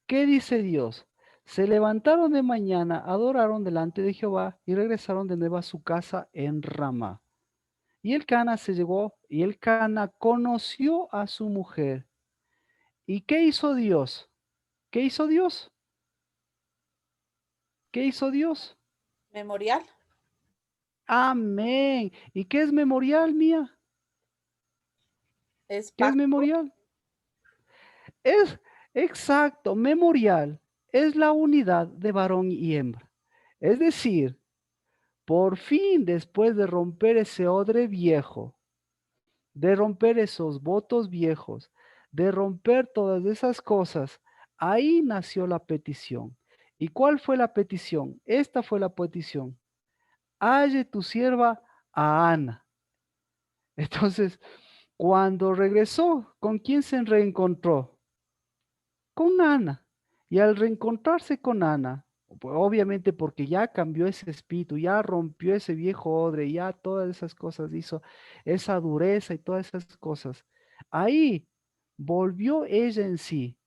¿Qué dice Dios? Se levantaron de mañana, adoraron delante de Jehová y regresaron de nuevo a su casa en Ramá. Y el Cana se llegó y el Cana conoció a su mujer. ¿Y qué hizo Dios? ¿Qué hizo Dios? ¿Qué hizo Dios? Memorial. Amén. ¿Y qué es memorial, mía? Es ¿Qué es pacto. memorial? Es exacto, memorial es la unidad de varón y hembra. Es decir, por fin, después de romper ese odre viejo, de romper esos votos viejos, de romper todas esas cosas, ahí nació la petición. ¿Y cuál fue la petición? Esta fue la petición. Halle tu sierva a Ana. Entonces, cuando regresó, ¿con quién se reencontró? Con Ana. Y al reencontrarse con Ana, pues, obviamente porque ya cambió ese espíritu, ya rompió ese viejo odre, ya todas esas cosas hizo, esa dureza y todas esas cosas. Ahí volvió ella en sí.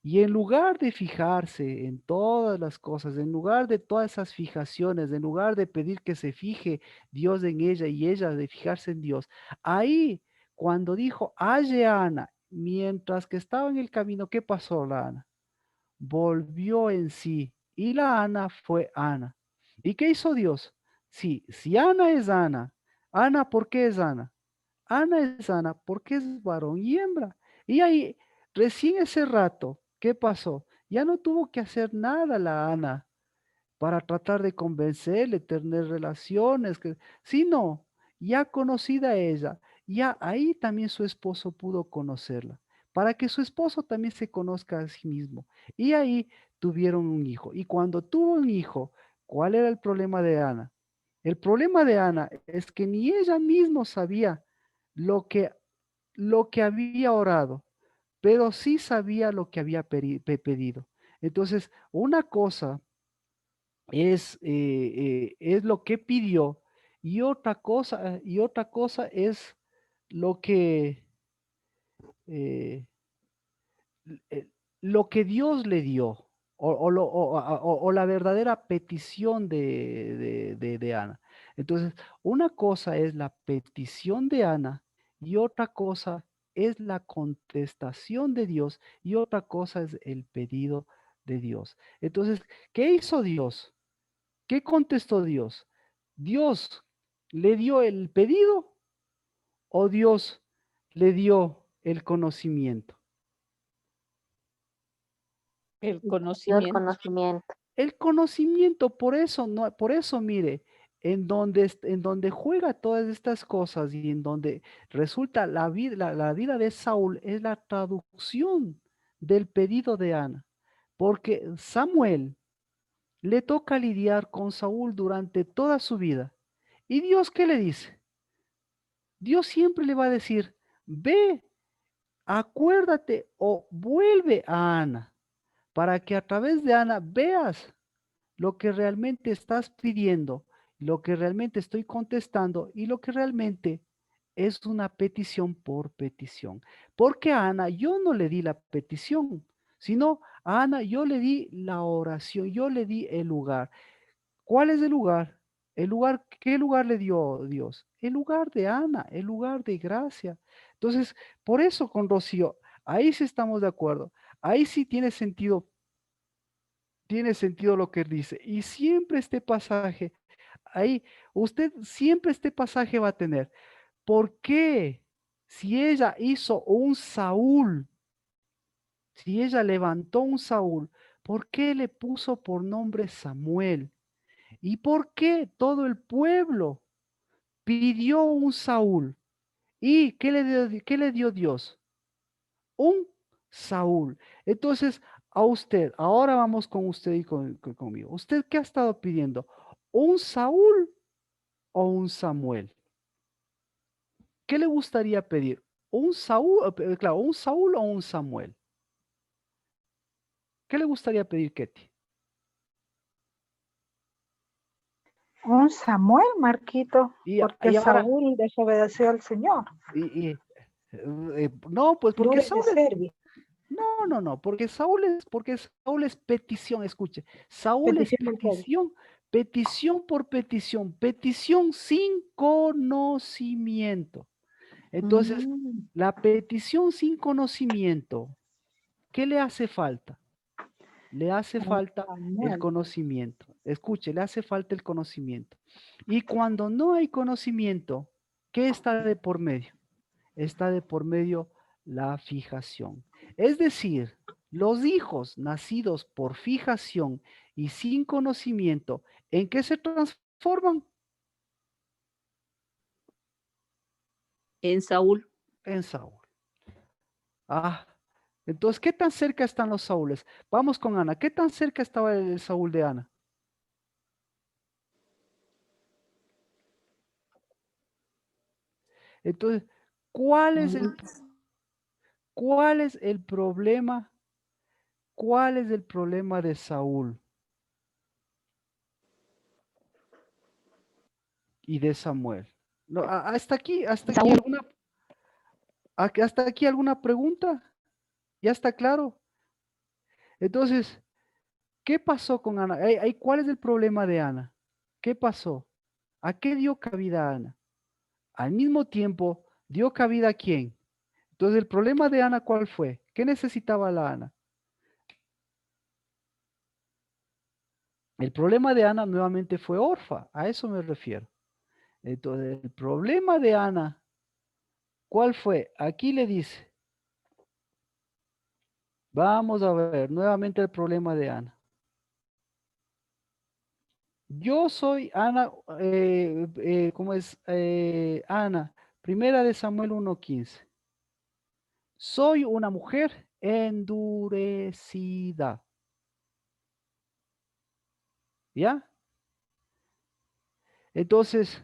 Y en lugar de fijarse en todas las cosas, en lugar de todas esas fijaciones, en lugar de pedir que se fije Dios en ella y ella de fijarse en Dios, ahí cuando dijo, halle a Ana, mientras que estaba en el camino, ¿qué pasó la Ana? Volvió en sí y la Ana fue Ana. ¿Y qué hizo Dios? Sí, si Ana es Ana, Ana, ¿por qué es Ana? Ana es Ana porque es varón y hembra. Y ahí, recién ese rato, ¿qué pasó? Ya no tuvo que hacer nada la Ana para tratar de convencerle, tener relaciones, sino ya conocida ella, ya ahí también su esposo pudo conocerla, para que su esposo también se conozca a sí mismo. Y ahí tuvieron un hijo. Y cuando tuvo un hijo, ¿cuál era el problema de Ana? El problema de Ana es que ni ella misma sabía lo que, lo que había orado, pero sí sabía lo que había pedido. Entonces, una cosa es lo que pidió y otra cosa es lo que, eh, eh, lo que Dios le dio o la verdadera petición de Ana. Entonces, una cosa es la petición de Ana y otra cosa es la contestación de Dios y otra cosa es el pedido de Dios. Entonces, ¿qué hizo Dios? ¿Qué contestó Dios? ¿Dios le dio el pedido o Dios le dio el conocimiento? El Y dio el conocimiento. conocimiento. El conocimiento, por eso, no, por eso, mire, en donde juega todas estas cosas y en donde resulta la vida de Saúl es la traducción del pedido de Ana, porque Samuel le toca lidiar con Saúl durante toda su vida. ¿Y Dios qué le dice? Dios siempre le va a decir, ve, acuérdate o vuelve a Ana, para que a través de Ana veas lo que realmente estás pidiendo, lo que realmente estoy contestando y lo que realmente es una petición por petición. Porque a Ana yo no le di la petición, sino a Ana yo le di la oración, yo le di el lugar. ¿Cuál es el lugar? ¿Qué lugar le dio Dios? El lugar de Ana, el lugar de gracia. Entonces, por eso con Rocío, ahí sí estamos de acuerdo. Ahí sí tiene sentido lo que dice. Y siempre este pasaje, ahí, usted siempre este pasaje va a tener. ¿Por qué? Si ella hizo un Saúl, si ella levantó un Saúl, ¿por qué le puso por nombre Samuel? ¿Y por qué todo el pueblo pidió un Saúl? ¿Y qué le dio Dios? Un Saúl. Entonces, a usted, ahora vamos con usted y conmigo. ¿Usted qué ha estado pidiendo? ¿Un Saúl o un Samuel? ¿Qué le gustaría pedir? ¿Un Saúl, claro, un Saúl o un Samuel? ¿Qué le gustaría pedir, Ketty? Un Samuel, Marquito, porque Y ahora, Saúl desobedeció al Señor. no, pues porque Flores de Saúl es, Servi, no, porque Saúl es petición, escuche, Saúl es petición del pueblo. petición sin conocimiento. Entonces, la petición sin conocimiento, ¿qué le hace falta? Le hace falta el Samuel. conocimiento. Escuche, le hace falta el conocimiento. Y cuando no hay conocimiento, ¿qué está de por medio? Está de por medio la fijación. Es decir, los hijos nacidos por fijación y sin conocimiento, ¿en qué se transforman? En Saúl. En Saúl. Ah, entonces, ¿qué tan cerca están los Saúles? Vamos con Ana. ¿Qué tan cerca estaba el Saúl de Ana? Entonces, ¿cuál es el problema? ¿Cuál es el problema de Saúl y de Samuel? No, hasta aquí alguna pregunta. ¿Ya está claro? Entonces, ¿qué pasó con Ana? ¿Cuál es el problema de Ana? ¿Qué pasó? ¿A qué dio cabida Ana? Al mismo tiempo, ¿dio cabida a quién? Entonces, el problema de Ana, ¿cuál fue? ¿Qué necesitaba la Ana? El problema de Ana nuevamente fue Orfa, a eso me refiero. Entonces, el problema de Ana, ¿cuál fue? Aquí le dice. Vamos a ver nuevamente el problema de Ana. Yo soy Ana, ¿cómo es? Ana, primera de Samuel 1:15. Soy una mujer endurecida. ¿Ya? Entonces,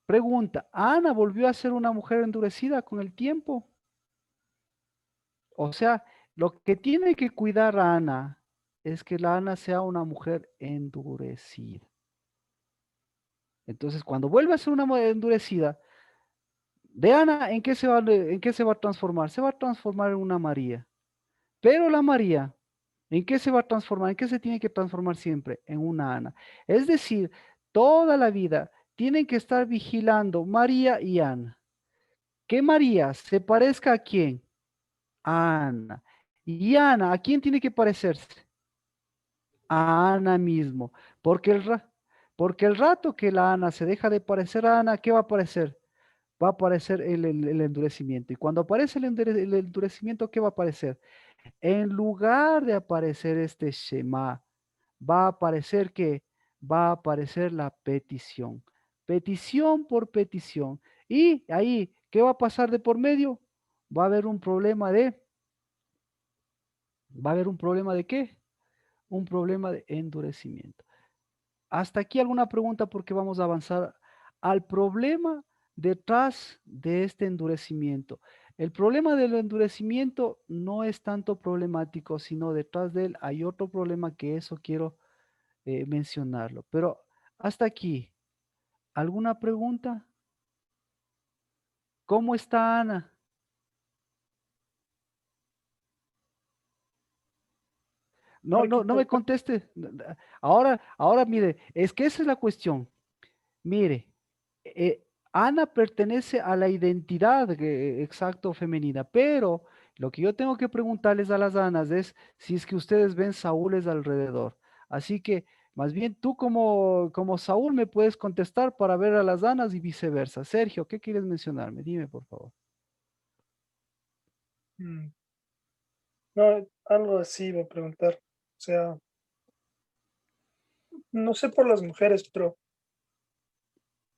pregunta, ¿Ana volvió a ser una mujer endurecida con el tiempo? O sea, lo que tiene que cuidar a Ana es que la Ana sea una mujer endurecida. Entonces, cuando vuelve a ser una mujer endurecida, de Ana, ¿en qué se va a transformar? Se va a transformar en una María. Pero la María, ¿en qué se va a transformar? ¿En qué se tiene que transformar siempre? En una Ana. Es decir, toda la vida tienen que estar vigilando María y Ana. Que María se parezca a quién? A Ana. Y Ana, ¿a quién tiene que parecerse? A Ana mismo. Porque el rato que la Ana se deja de parecer a Ana, ¿qué va a aparecer? Va a aparecer el endurecimiento. Y cuando aparece el endurecimiento, ¿qué va a aparecer? En lugar de aparecer este Shema, va a aparecer que va a aparecer la petición. Petición por petición. Y ahí, ¿qué va a pasar de por medio? Va a haber un problema de, ¿va a haber un problema de qué? Un problema de endurecimiento. Hasta aquí alguna pregunta porque vamos a avanzar al problema detrás de este endurecimiento. El problema del endurecimiento no es tanto problemático, sino detrás de él hay otro problema que eso quiero mencionarlo. Pero hasta aquí, ¿alguna pregunta? ¿Cómo está Ana? No me conteste. Ahora mire, es que esa es la cuestión. Mire, Ana pertenece a la identidad exacto femenina, pero lo que yo tengo que preguntarles a las Anas es si es que ustedes ven Saúles alrededor. Así que más bien tú como Saúl me puedes contestar para ver a las Anas y viceversa. Sergio, ¿qué quieres mencionarme? Dime, por favor. No, algo así iba a preguntar. O sea, no sé por las mujeres, pero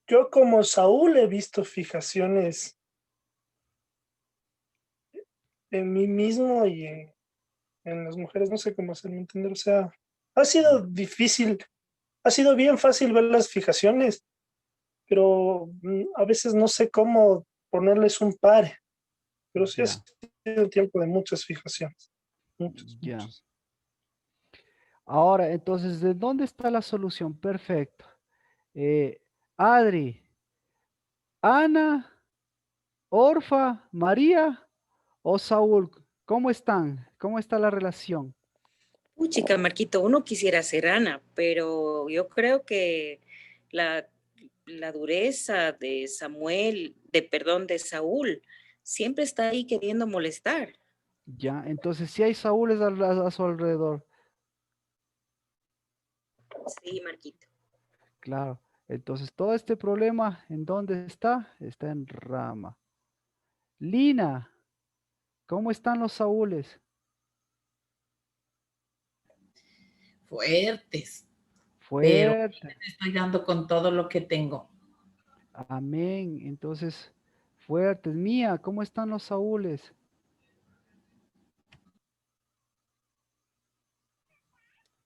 yo como Saúl he visto fijaciones en mí mismo y en las mujeres, no sé cómo hacerme entender, o sea, ha sido difícil, ha sido bien fácil ver las fijaciones, pero a veces no sé cómo ponerles un par, pero sí ha Ya, sido un tiempo de muchas fijaciones, ya. muchas. Ahora, entonces, ¿de dónde está la solución? Perfecto. Eh, Adri, Ana, Orfa, María o Saúl, ¿cómo están? ¿Cómo está la relación? Chica, Marquito, uno quisiera ser Ana, pero yo creo que la, la dureza de Samuel, de Saúl, siempre está ahí queriendo molestar. Ya, entonces si hay Saúles a su alrededor, Sí, Marquito. claro. Entonces todo este problema, ¿en dónde está? Está en Rama. Lina, ¿cómo están los Saúles? Fuertes, pero Fuerte. estoy dando con todo lo que tengo. Amén. Entonces, fuertes. Mía, ¿cómo están los Saúles?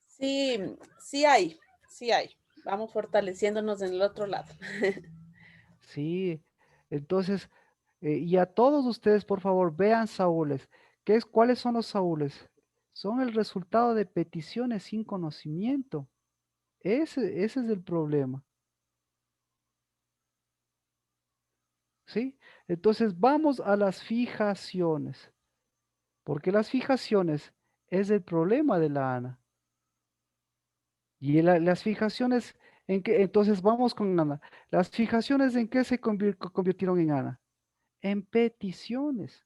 Sí, sí hay, sí hay. Vamos fortaleciéndonos en el otro lado. Sí. Entonces, y a todos ustedes, por favor, vean Saúles. ¿Cuáles son los Saúles? Son el resultado de peticiones sin conocimiento. Ese es el problema. ¿Sí? Entonces, vamos a las fijaciones. Porque las fijaciones es el problema de la Ana. Y las fijaciones, ¿en qué? Entonces vamos con Ana. Las fijaciones, ¿en qué se convirtieron en Ana? En peticiones.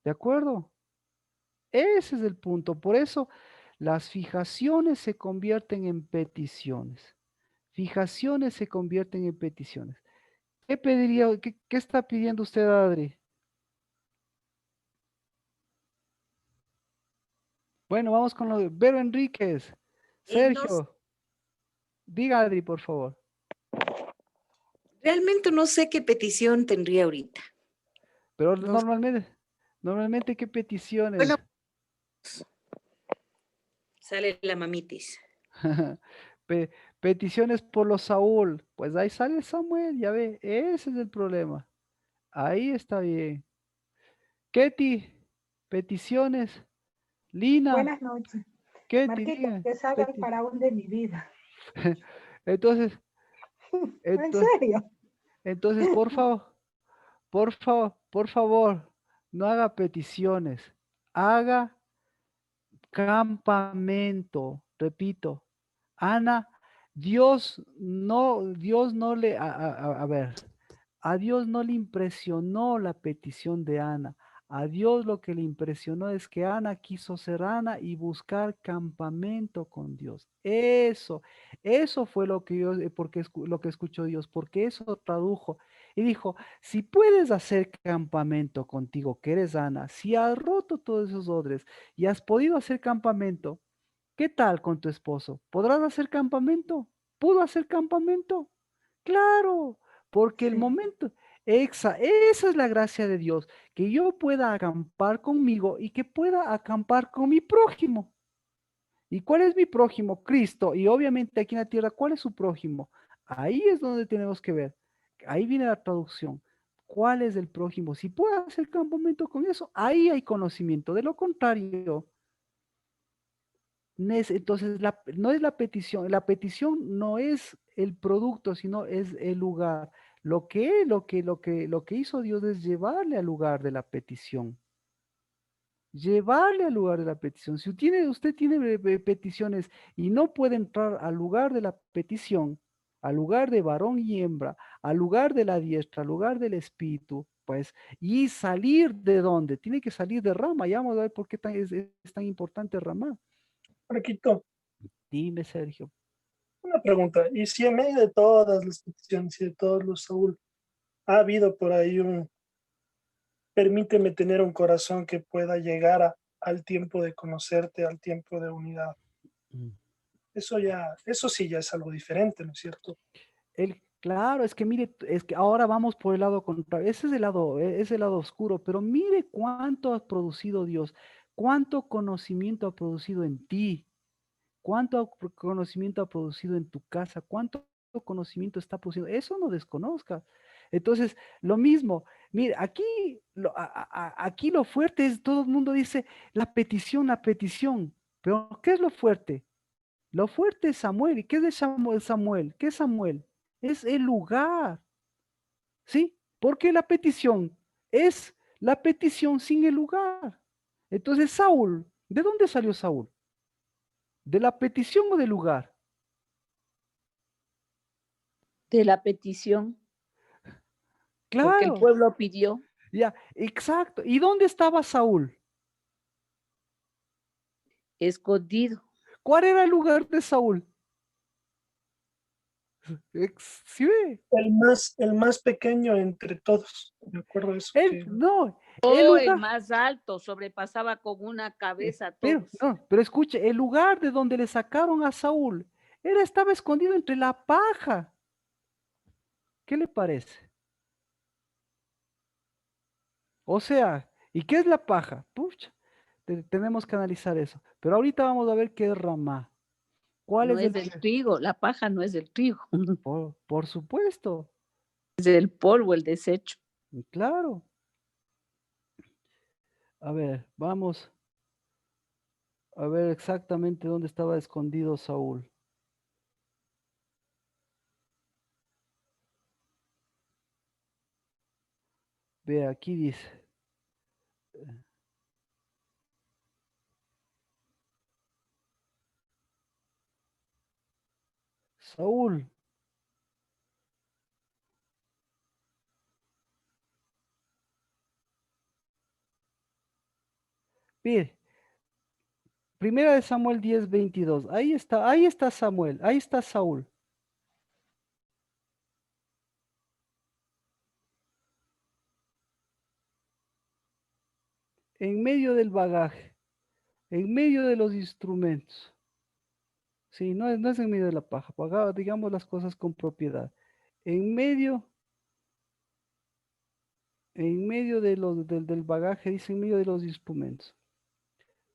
¿De acuerdo? Ese es el punto. Por eso las fijaciones se convierten en peticiones. Fijaciones se convierten en peticiones. ¿Qué pediría, qué está pidiendo usted, Adri? Bueno, vamos con lo de Vero Enríquez. No, Sergio, diga Adri, por favor. realmente no sé qué petición tendría ahorita. Pero No, normalmente, ¿qué peticiones? bueno, sale la mamitis. Peticiones por los Saúl. Pues ahí sale Samuel, ya ve, ese es el problema. Ahí está bien. Ketty, peticiones. Lina, Buenas noches. Ketty, Marquito, diga. que salga el faraón de mi vida. Entonces, ¿En entonces, serio? entonces, por favor, no haga peticiones. Haga campamento. Repito, Ana, Dios no le, a ver, a Dios no le impresionó la petición de Ana. A Dios lo que le impresionó es que Ana quiso ser Ana y buscar campamento con Dios. Eso fue lo que Dios, lo que escuchó Dios, porque eso tradujo y dijo, si puedes hacer campamento contigo, que eres Ana, si has roto todos esos odres y has podido hacer campamento, ¿qué tal con tu esposo? ¿Podrás hacer campamento? ¿Pudo hacer campamento? Claro, porque el Sí. momento, esa es la gracia de Dios, que yo pueda acampar conmigo y que pueda acampar con mi prójimo. ¿Y cuál es mi prójimo? Cristo. Y obviamente aquí en la tierra, ¿cuál es su prójimo? Ahí es donde tenemos que ver. Ahí viene la traducción. ¿Cuál es el prójimo? Si puedo hacer campamento con eso, ahí hay conocimiento. De lo contrario, entonces no es la petición no es el producto, sino es el lugar. Lo que hizo Dios es llevarle al lugar de la petición. Llevarle al lugar de la petición. Si usted tiene peticiones y no puede entrar al lugar de la petición, al lugar de varón y hembra, al lugar de la diestra, al lugar del espíritu, pues, y salir de dónde, tiene que salir de Rama. Ya vamos a ver por qué es tan importante Rama. Marquito, Dime, Sergio. una pregunta, y si en medio de todas las peticiones y de todos los Saúl, ha habido por ahí permíteme tener un corazón que pueda llegar al tiempo de conocerte, al tiempo de unidad. Mm. Eso sí ya es algo diferente, ¿no es cierto? Claro, es que mire, es que ahora vamos por el lado contrario. Ese es el lado oscuro, pero mire cuánto ha producido Dios. ¿Cuánto conocimiento ha producido en ti? ¿Cuánto conocimiento ha producido en tu casa? ¿Cuánto conocimiento está produciendo? Eso no desconozca. Entonces, lo mismo, mira, aquí aquí lo fuerte es, todo el mundo dice, la petición. Pero, ¿qué es lo fuerte? Lo fuerte es Samuel. ¿Y qué es de Samuel? ¿Qué es Samuel? Es el lugar. ¿Sí? Porque la petición es la petición sin el lugar. Entonces, Saúl, ¿de dónde salió Saúl? ¿De la petición o del lugar? De la petición, porque el Claro, pueblo pidió. ya, exacto. ¿Y dónde estaba Saúl? Escondido. ¿Cuál era el lugar de Saúl? ¿Sí ve? El más pequeño entre todos. Me acuerdo de eso. No, el Oh, el lugar, más alto, sobrepasaba con una cabeza a pero, todos. no, pero escuche, el lugar de donde le sacaron a Saúl, estaba escondido entre la paja. ¿Qué le parece? O sea, ¿y qué es la paja? Pucha, tenemos que analizar eso. Pero ahorita vamos a ver qué es Ramá. ¿Cuál No es es del trigo, la paja no es del trigo, por supuesto, es del polvo, el desecho. claro. A ver, vamos a ver exactamente dónde estaba escondido Saúl. Ve, aquí dice. Saúl. Ve, Primera de Samuel 10:22. Ahí está Samuel, ahí está Saúl. En medio del bagaje, en medio de los instrumentos. Sí, no es en medio de la paja, digamos las cosas con propiedad. En medio del bagaje, dice en medio de los instrumentos.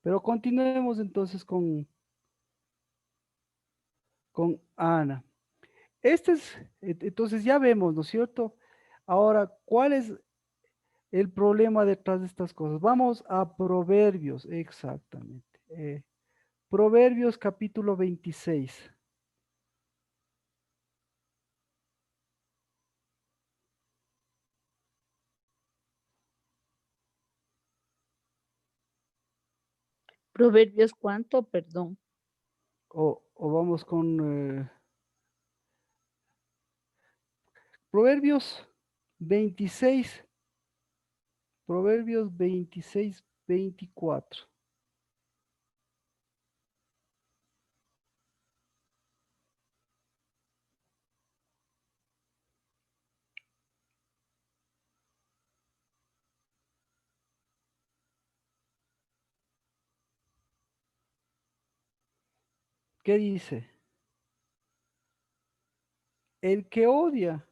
Pero continuemos entonces con Ana. Entonces ya vemos, ¿no es cierto? Ahora, ¿cuál es el problema detrás de estas cosas? Vamos a Proverbios, exactamente. Proverbios capítulo 26. Proverbios, ¿cuánto? Perdón. O vamos con Proverbios 26. Proverbios 26, 24. ¿Qué dice? El que odia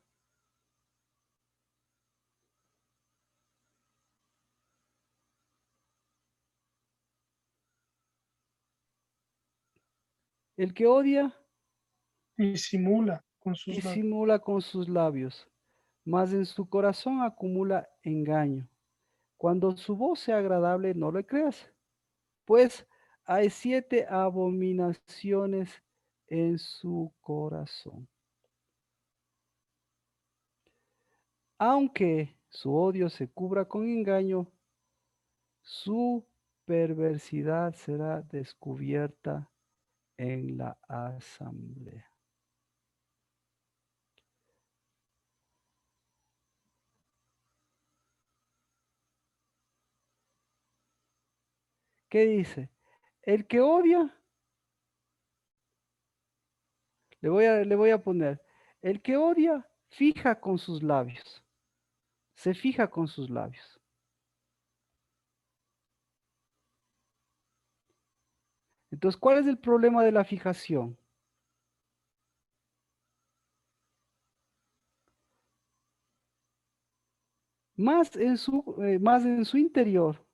el que odia Disimula con sus labios. disimula con sus labios, mas en su corazón acumula engaño. Cuando su voz sea agradable, no le creas, pues hay 7 abominaciones en su corazón. Aunque su odio se cubra con engaño, su perversidad será descubierta en la asamblea. ¿Qué dice? El que odia, le voy a poner, el que odia fija con sus labios, se fija con sus labios. Entonces, ¿cuál es el problema de la fijación? Más en su interior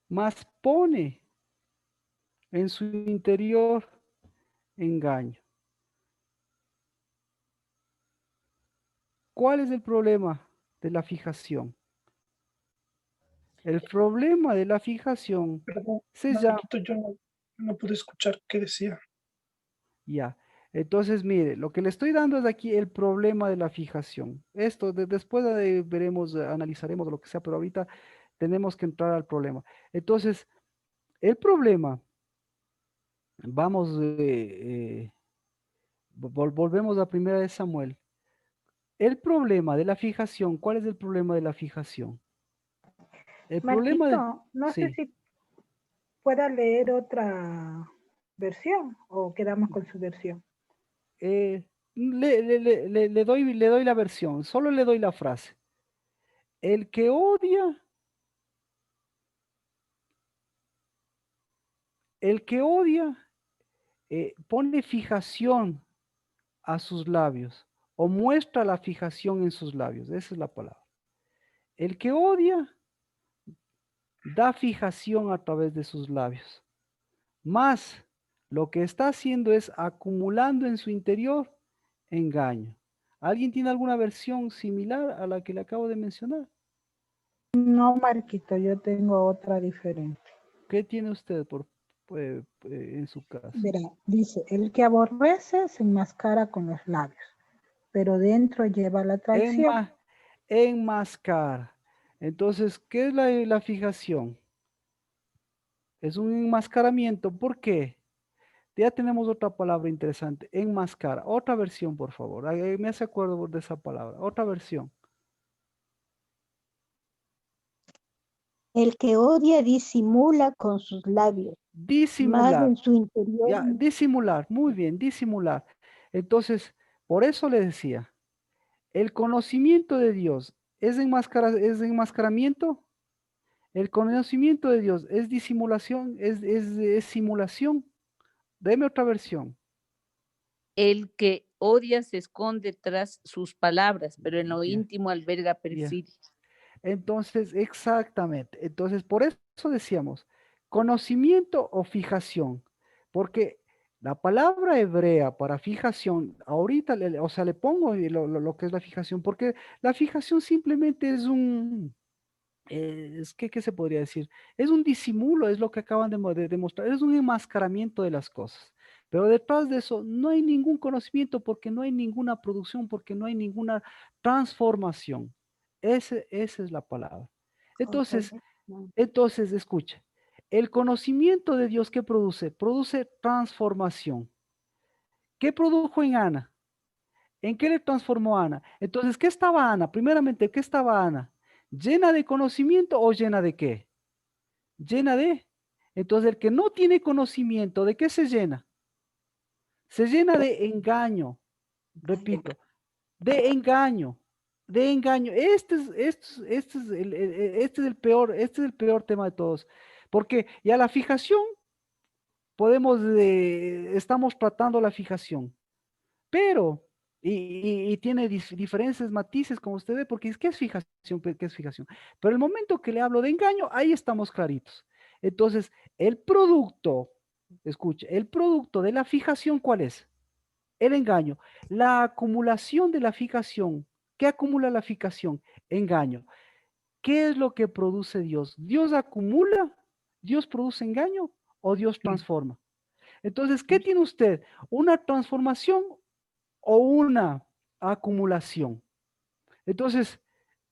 mas pone en su interior engaño. ¿Cuál es el problema de la fijación? El problema de la fijación Perdón, se un llama... momentito, yo no pude escuchar qué decía. Ya. Entonces, mire, lo que le estoy dando es aquí el problema de la fijación. Esto después veremos, analizaremos lo que sea, pero ahorita tenemos que entrar al problema. Entonces, el problema, vamos, volvemos a primera de Samuel. El problema de la fijación, ¿cuál es el problema de la fijación? El problema de... Marquito, no sé Sí. si pueda leer otra versión o quedamos con su versión. Le doy la versión, solo le doy la frase. El que odia pone fijación a sus labios o muestra la fijación en sus labios. Esa es la palabra. El que odia da fijación a través de sus labios. Más lo que está haciendo es acumulando en su interior engaño. ¿Alguien tiene alguna versión similar a la que le acabo de mencionar? No, Marquito, yo tengo otra diferente. ¿Qué tiene usted en su caso? Verá, dice, el que aborrece se enmascara con los labios, pero dentro lleva la traición. Enmascara. Entonces, ¿qué es la fijación? Es un enmascaramiento. ¿Por qué? Ya tenemos otra palabra interesante. Enmascara. Otra versión, por favor. Me hace acuerdo de esa palabra. Otra versión. El que odia disimula con sus labios, más Disimular. en su interior. Ya, disimular. Muy bien, disimular. Entonces, por eso le decía, el conocimiento de Dios es enmascaramiento. El conocimiento de Dios es disimulación, es simulación. Deme otra versión. El que odia se esconde tras sus palabras, pero en lo Bien. íntimo alberga perfidia. Entonces, exactamente. Entonces, por eso decíamos, conocimiento o fijación, porque la palabra hebrea para fijación, ahorita, o sea, le pongo lo que es la fijación, porque la fijación simplemente es ¿qué se podría decir? Es un disimulo, es lo que acaban de demostrar, es un enmascaramiento de las cosas. Pero detrás de eso no hay ningún conocimiento porque no hay ninguna producción, porque no hay ninguna transformación. Esa es la palabra. Entonces, escucha, el conocimiento de Dios, ¿qué produce? Produce transformación. ¿Qué produjo en Ana? ¿En qué le transformó a Ana? Entonces, ¿qué estaba Ana? Primeramente, ¿qué estaba Ana? ¿Llena de conocimiento o llena de qué? Llena de. Entonces, el que no tiene conocimiento, ¿de qué se llena? Se llena de engaño. Repito, de engaño. De engaño. Este es el peor tema de todos. Porque ya la fijación, estamos tratando la fijación. Pero, y tiene diferentes matices, como usted ve, porque ¿qué es fijación? ¿Qué es fijación? Pero el momento que le hablo de engaño, ahí estamos claritos. Entonces, el producto, escuche, el producto de la fijación, ¿cuál es? El engaño. La acumulación de la fijación. ¿Qué acumula la fijación? Engaño. ¿Qué es lo que produce Dios? ¿Dios acumula? ¿Dios produce engaño? ¿O Dios transforma? Entonces, ¿qué tiene usted? ¿Una transformación o una acumulación? Entonces,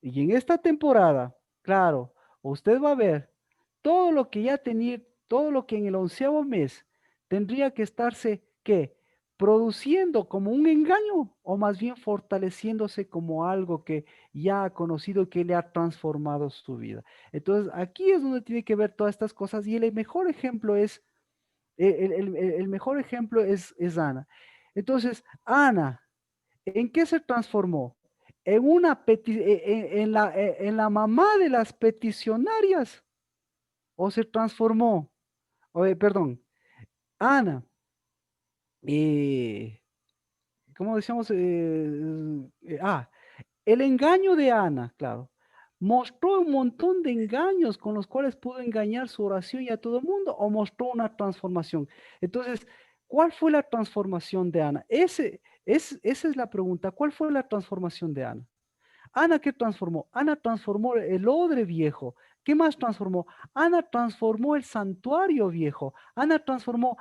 y en esta temporada, claro, usted va a ver todo lo que ya tenía, todo lo que en el 11º mes tendría que estarse, ¿qué? Produciendo como un engaño o más bien fortaleciéndose como algo que ya ha conocido que le ha transformado su vida. Entonces, aquí es donde tiene que ver todas estas cosas y el mejor ejemplo es, el mejor ejemplo es Ana. Entonces, Ana, ¿en qué se transformó? En la mamá de las peticionarias, o se transformó, perdón, Ana, ¿cómo decíamos? El engaño de Ana, claro, ¿Mostró un montón de engaños con los cuales pudo engañar su oración y a todo el mundo o mostró una transformación? Entonces, ¿cuál fue la transformación de Ana? Esa es la pregunta. ¿Cuál fue la transformación de Ana? Ana, ¿qué transformó? Ana transformó el odre viejo. ¿Qué más transformó? Ana transformó el santuario viejo. Ana transformó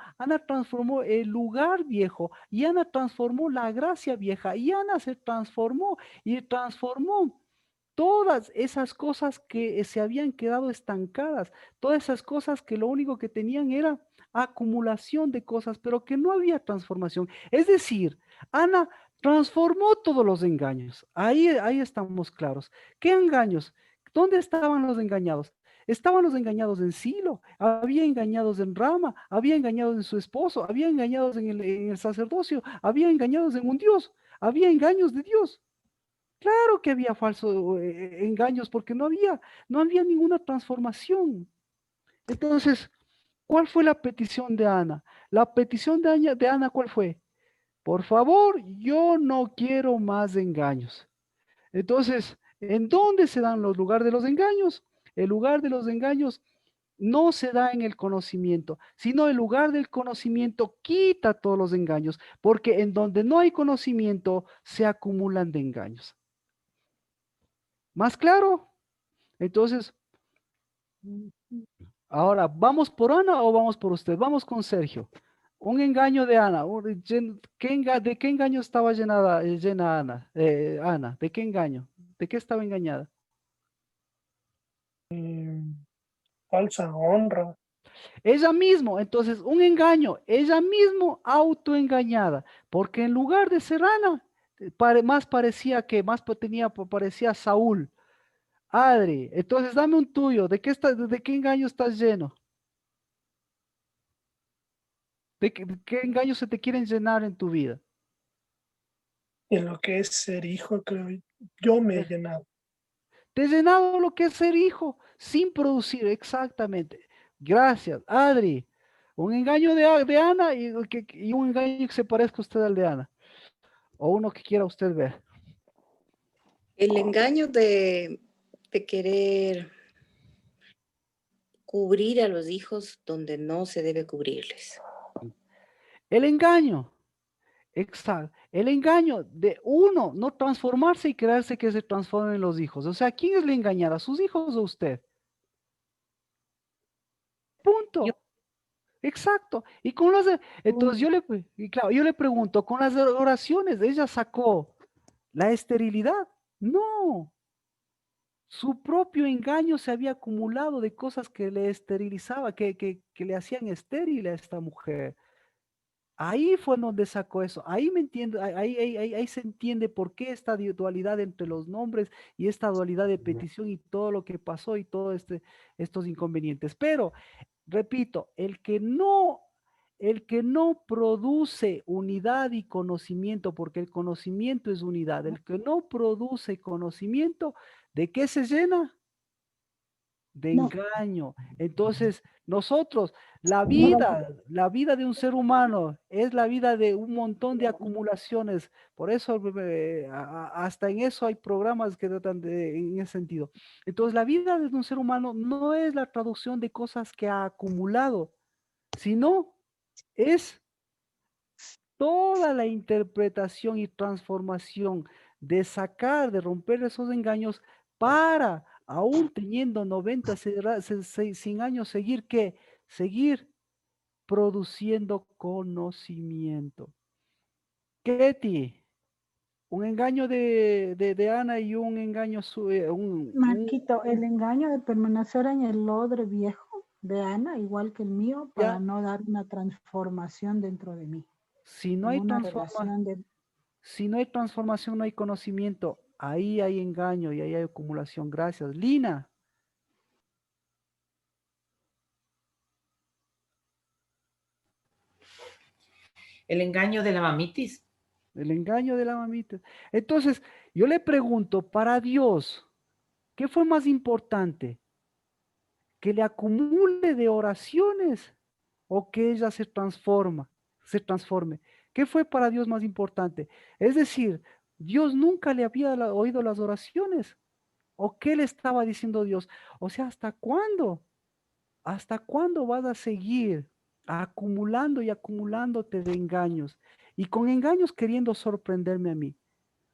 el lugar viejo. Y Ana transformó la gracia vieja. Y Ana se transformó y transformó todas esas cosas que se habían quedado estancadas. Todas esas cosas que lo único que tenían era acumulación de cosas, pero que no había transformación. Es decir, Ana transformó todos los engaños. Ahí estamos claros. ¿Qué engaños? ¿Dónde estaban los engañados? Estaban los engañados en Silo, había engañados en Rama, había engañados en su esposo, había engañados en el sacerdocio, había engañados en un Dios, había engaños de Dios. Claro que había falsos engaños porque no había ninguna transformación. Entonces, ¿cuál fue la petición de Ana? La petición de Ana, ¿cuál fue? Por favor, yo no quiero más engaños. Entonces, ¿en dónde se dan los lugares de los engaños? El lugar de los engaños no se da en el conocimiento, sino el lugar del conocimiento quita todos los engaños, porque en donde no hay conocimiento se acumulan de engaños. ¿Más claro? Entonces, ahora, ¿vamos por Ana o vamos por usted? Vamos con Sergio. Un engaño de Ana. ¿De qué engaño estaba llena Ana? Ana, ¿de qué engaño? ¿De qué estaba engañada? Falsa honra. Ella mismo, entonces, un engaño, ella mismo autoengañada, porque en lugar de ser Ana, más parecía parecía Saúl. Adri, entonces dame un tuyo, ¿de qué engaño estás lleno? ¿De qué engaños se te quieren llenar en tu vida? En lo que es ser hijo, creo yo me he llenado. Te he llenado lo que es ser hijo, sin producir, exactamente. Gracias, Adri. Un engaño de Ana y un engaño que se parezca a usted al de Ana. O uno que quiera usted ver. El engaño de querer cubrir a los hijos donde no se debe cubrirles. El engaño, exacto. El engaño de uno, no transformarse y creerse que se transformen los hijos. O sea, ¿quién es la engañada? ¿Sus hijos o usted? Punto. Exacto. Y con entonces yo le pregunto, con las oraciones, ¿ella sacó la esterilidad? No. Su propio engaño se había acumulado de cosas que le esterilizaba, que le hacían estéril a esta mujer. Ahí fue donde sacó eso. Ahí me entiendo, ahí se entiende por qué esta dualidad entre los nombres y esta dualidad de petición y todo lo que pasó y todos estos inconvenientes. Pero, repito, el que no produce unidad y conocimiento, porque el conocimiento es unidad, el que no produce conocimiento, ¿de qué se llena? De engaño. Entonces, nosotros, la vida de un ser humano es la vida de un montón de acumulaciones. Por eso, hasta en eso hay programas que tratan en ese sentido. Entonces, la vida de un ser humano no es la traducción de cosas que ha acumulado, sino es toda la interpretación y transformación de sacar, de romper esos engaños para, aún teniendo 90, 100 años, seguir produciendo conocimiento. Ketty, un engaño de Ana y un engaño Marquito, el engaño de permanecer en el odre viejo de Ana, igual que el mío, para no dar una transformación dentro de mí. Si no hay transformación, no hay conocimiento. Ahí hay engaño y ahí hay acumulación. Gracias. Lina. El engaño de la mamitis. El engaño de la mamitis. Entonces, yo le pregunto, para Dios, ¿qué fue más importante? ¿Que le acumule de oraciones o que ella se transforme? ¿Qué fue para Dios más importante? Es decir, Dios nunca le había oído las oraciones. ¿O qué le estaba diciendo Dios? O sea, ¿hasta cuándo? ¿Hasta cuándo vas a seguir acumulando y acumulándote de engaños? Y con engaños queriendo sorprenderme a mí.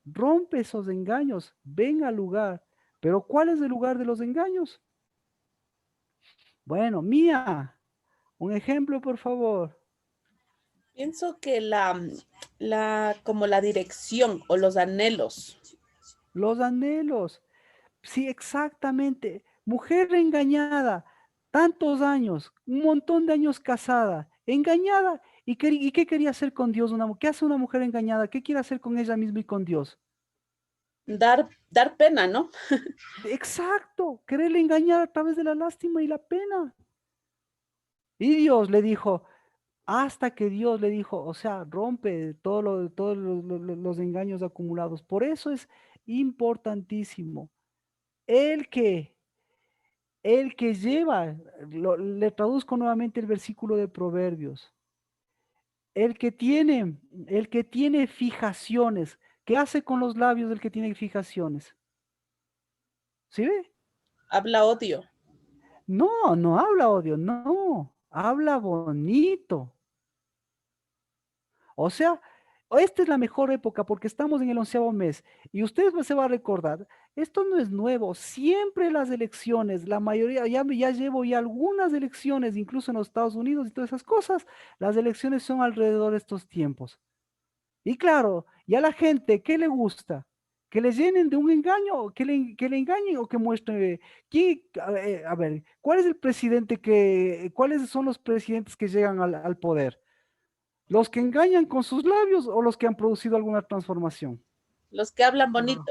Rompe esos engaños, ven al lugar. Pero ¿cuál es el lugar de los engaños? Bueno, Mía, un ejemplo, por favor. Pienso que como la dirección o los anhelos. Los anhelos. Sí, exactamente. Mujer engañada, tantos años, un montón de años casada, engañada. ¿Y qué quería hacer con Dios? ¿Qué hace una mujer engañada? ¿Qué quiere hacer con ella misma y con Dios? Dar pena, ¿no? Exacto, quererle engañar a través de la lástima y la pena. Y Dios le dijo, hasta que Dios le dijo, o sea, rompe todos los engaños acumulados. Por eso es importantísimo. El que lleva, le traduzco nuevamente el versículo de Proverbios. El que tiene fijaciones, ¿qué hace con los labios del que tiene fijaciones? ¿Sí ve? Habla odio. No, no habla odio, no, habla bonito. O sea, esta es la mejor época porque estamos en el 11º mes y ustedes se va a recordar, esto no es nuevo, siempre las elecciones, la mayoría, ya llevo ya algunas elecciones, incluso en los Estados Unidos y todas esas cosas, las elecciones son alrededor de estos tiempos. Y claro, ya la gente, ¿qué le gusta? Que le llenen de un engaño, que le engañen o que muestren, a ver, ¿cuáles son los presidentes que llegan al poder? ¿Los que engañan con sus labios o los que han producido alguna transformación? Los que hablan bonito.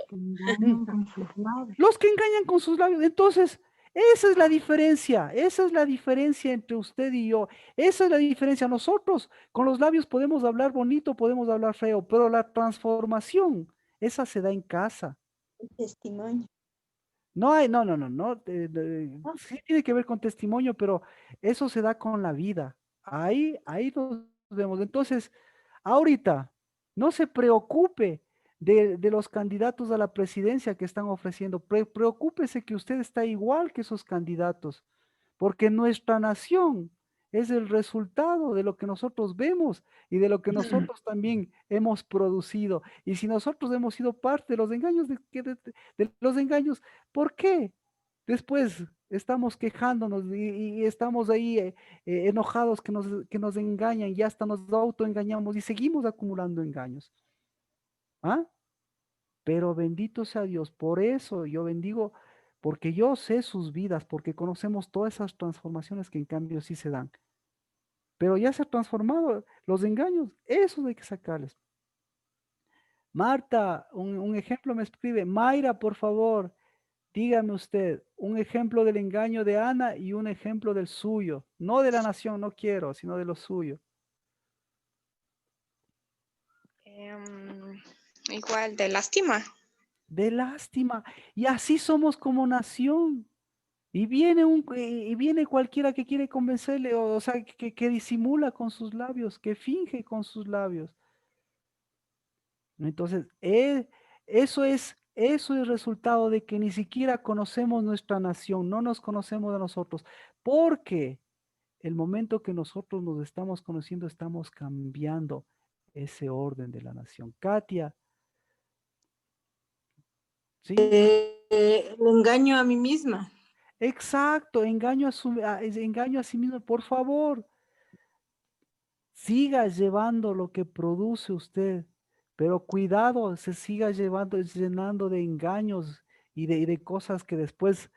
Los que engañan con sus labios. Entonces, esa es la diferencia entre usted y yo. Esa es la diferencia. Nosotros con los labios podemos hablar bonito, podemos hablar feo, pero la transformación, esa se da en casa. El testimonio. No, sí tiene que ver con testimonio, pero eso se da con la vida. Ahí nos vemos. Entonces, ahorita, no se preocupe de los candidatos a la presidencia que están ofreciendo. Preocúpese que usted está igual que esos candidatos, porque nuestra nación es el resultado de lo que nosotros vemos y de lo que nosotros también hemos producido. Y si nosotros hemos sido parte de los engaños, de los engaños, ¿por qué después estamos quejándonos y estamos ahí enojados que nos engañan y hasta nos autoengañamos y seguimos acumulando engaños? ¿Ah? Pero bendito sea Dios, por eso yo bendigo, porque yo sé sus vidas, porque conocemos todas esas transformaciones que en cambio sí se dan. Pero ya se han transformado los engaños, esos hay que sacarles. Marta, un ejemplo me escribe. Mayra, por favor, dígame usted un ejemplo del engaño de Ana y un ejemplo del suyo. No de la nación, no quiero, sino de lo suyo. Igual, de lástima. De lástima. Y así somos como nación. Y viene cualquiera que quiere convencerle, o sea, que disimula con sus labios, que finge con sus labios. Entonces, eso es resultado de que ni siquiera conocemos nuestra nación, no nos conocemos a nosotros, porque el momento que nosotros nos estamos conociendo, estamos cambiando ese orden de la nación. Katia. ¿Sí? El engaño a mí misma. Exacto, engaño a sí mismo, por favor. Siga llevando lo que produce usted, pero cuidado, se siga llenando de engaños y de cosas que después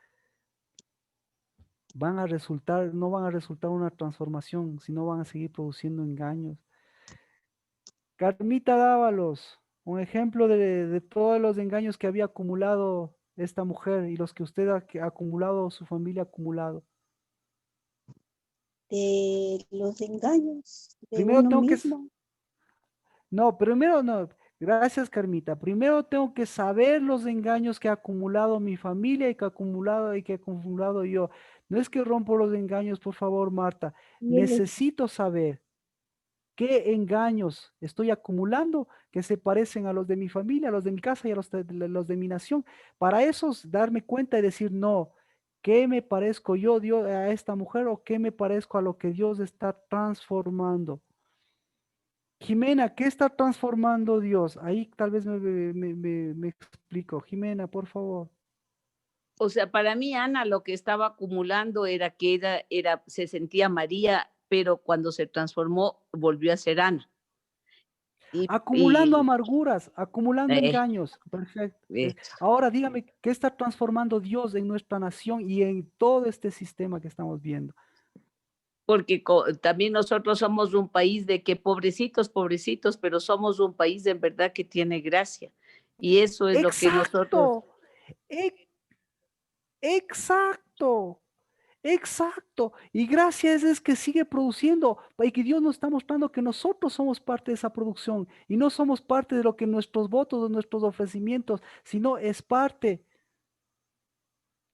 no van a resultar una transformación, sino van a seguir produciendo engaños. Carmita Dávalos, un ejemplo de todos los engaños que había acumulado esta mujer y los que usted ha acumulado, su familia ha acumulado. De los engaños de Primero uno tengo mismo. No, primero no. Gracias, Carmita. Primero tengo que saber los engaños que ha acumulado mi familia y que ha acumulado yo. No es que rompo los engaños, por favor, Marta. Y él es Necesito saber. ¿Qué engaños estoy acumulando que se parecen a los de mi familia, a los de mi casa y a los de mi nación? Para esos darme cuenta y decir, no, ¿qué me parezco yo Dios, a esta mujer o qué me parezco a lo que Dios está transformando? Jimena, ¿qué está transformando Dios? Ahí tal vez me explico. Jimena, por favor. O sea, para mí, Ana, lo que estaba acumulando era que se sentía María, pero cuando se transformó, volvió a ser Ana. Acumulando amarguras, acumulando Eh, engaños. Perfecto. eh, Ahora dígame, ¿qué está transformando Dios en nuestra nación y en todo este sistema que estamos viendo? Porque también nosotros somos un país de que pobrecitos, pobrecitos, pero somos un país de verdad que tiene gracia. Y eso es lo que nosotros... Exacto, exacto, exacto. Y gracias es que sigue produciendo y que Dios nos está mostrando que nosotros somos parte de esa producción y no somos parte de lo que nuestros votos o nuestros ofrecimientos, sino es parte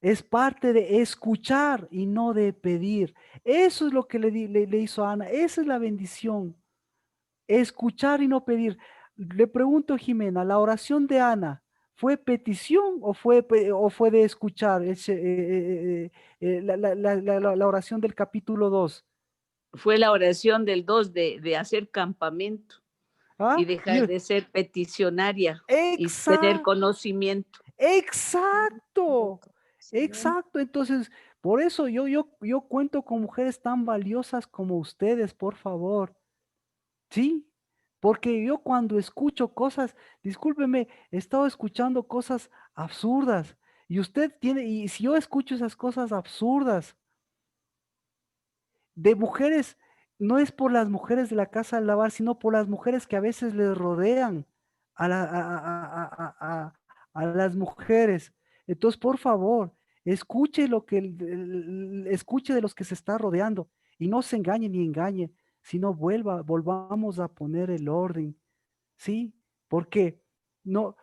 de escuchar y no de pedir. Eso es lo que le hizo a Ana. Esa es la bendición. Escuchar y no pedir. Le pregunto, Jimena, ¿la oración de Ana fue petición o fue de escuchar la oración del capítulo 2? Fue la oración del 2 de hacer campamento ¿Ah? y dejar de ser peticionaria y tener Exacto. conocimiento. Exacto. Exacto. Entonces, por eso yo cuento con mujeres tan valiosas como ustedes, por favor. Sí, porque yo cuando escucho cosas, discúlpeme, he estado escuchando cosas absurdas y si yo escucho esas cosas absurdas de mujeres, no es por las mujeres de la casa al lavar, sino por las mujeres que a veces les rodean a las mujeres. Entonces, por favor, escuche lo que escuche de los que se está rodeando y no se engañe ni engañe, sino volvamos a poner el orden, ¿sí? Porque no,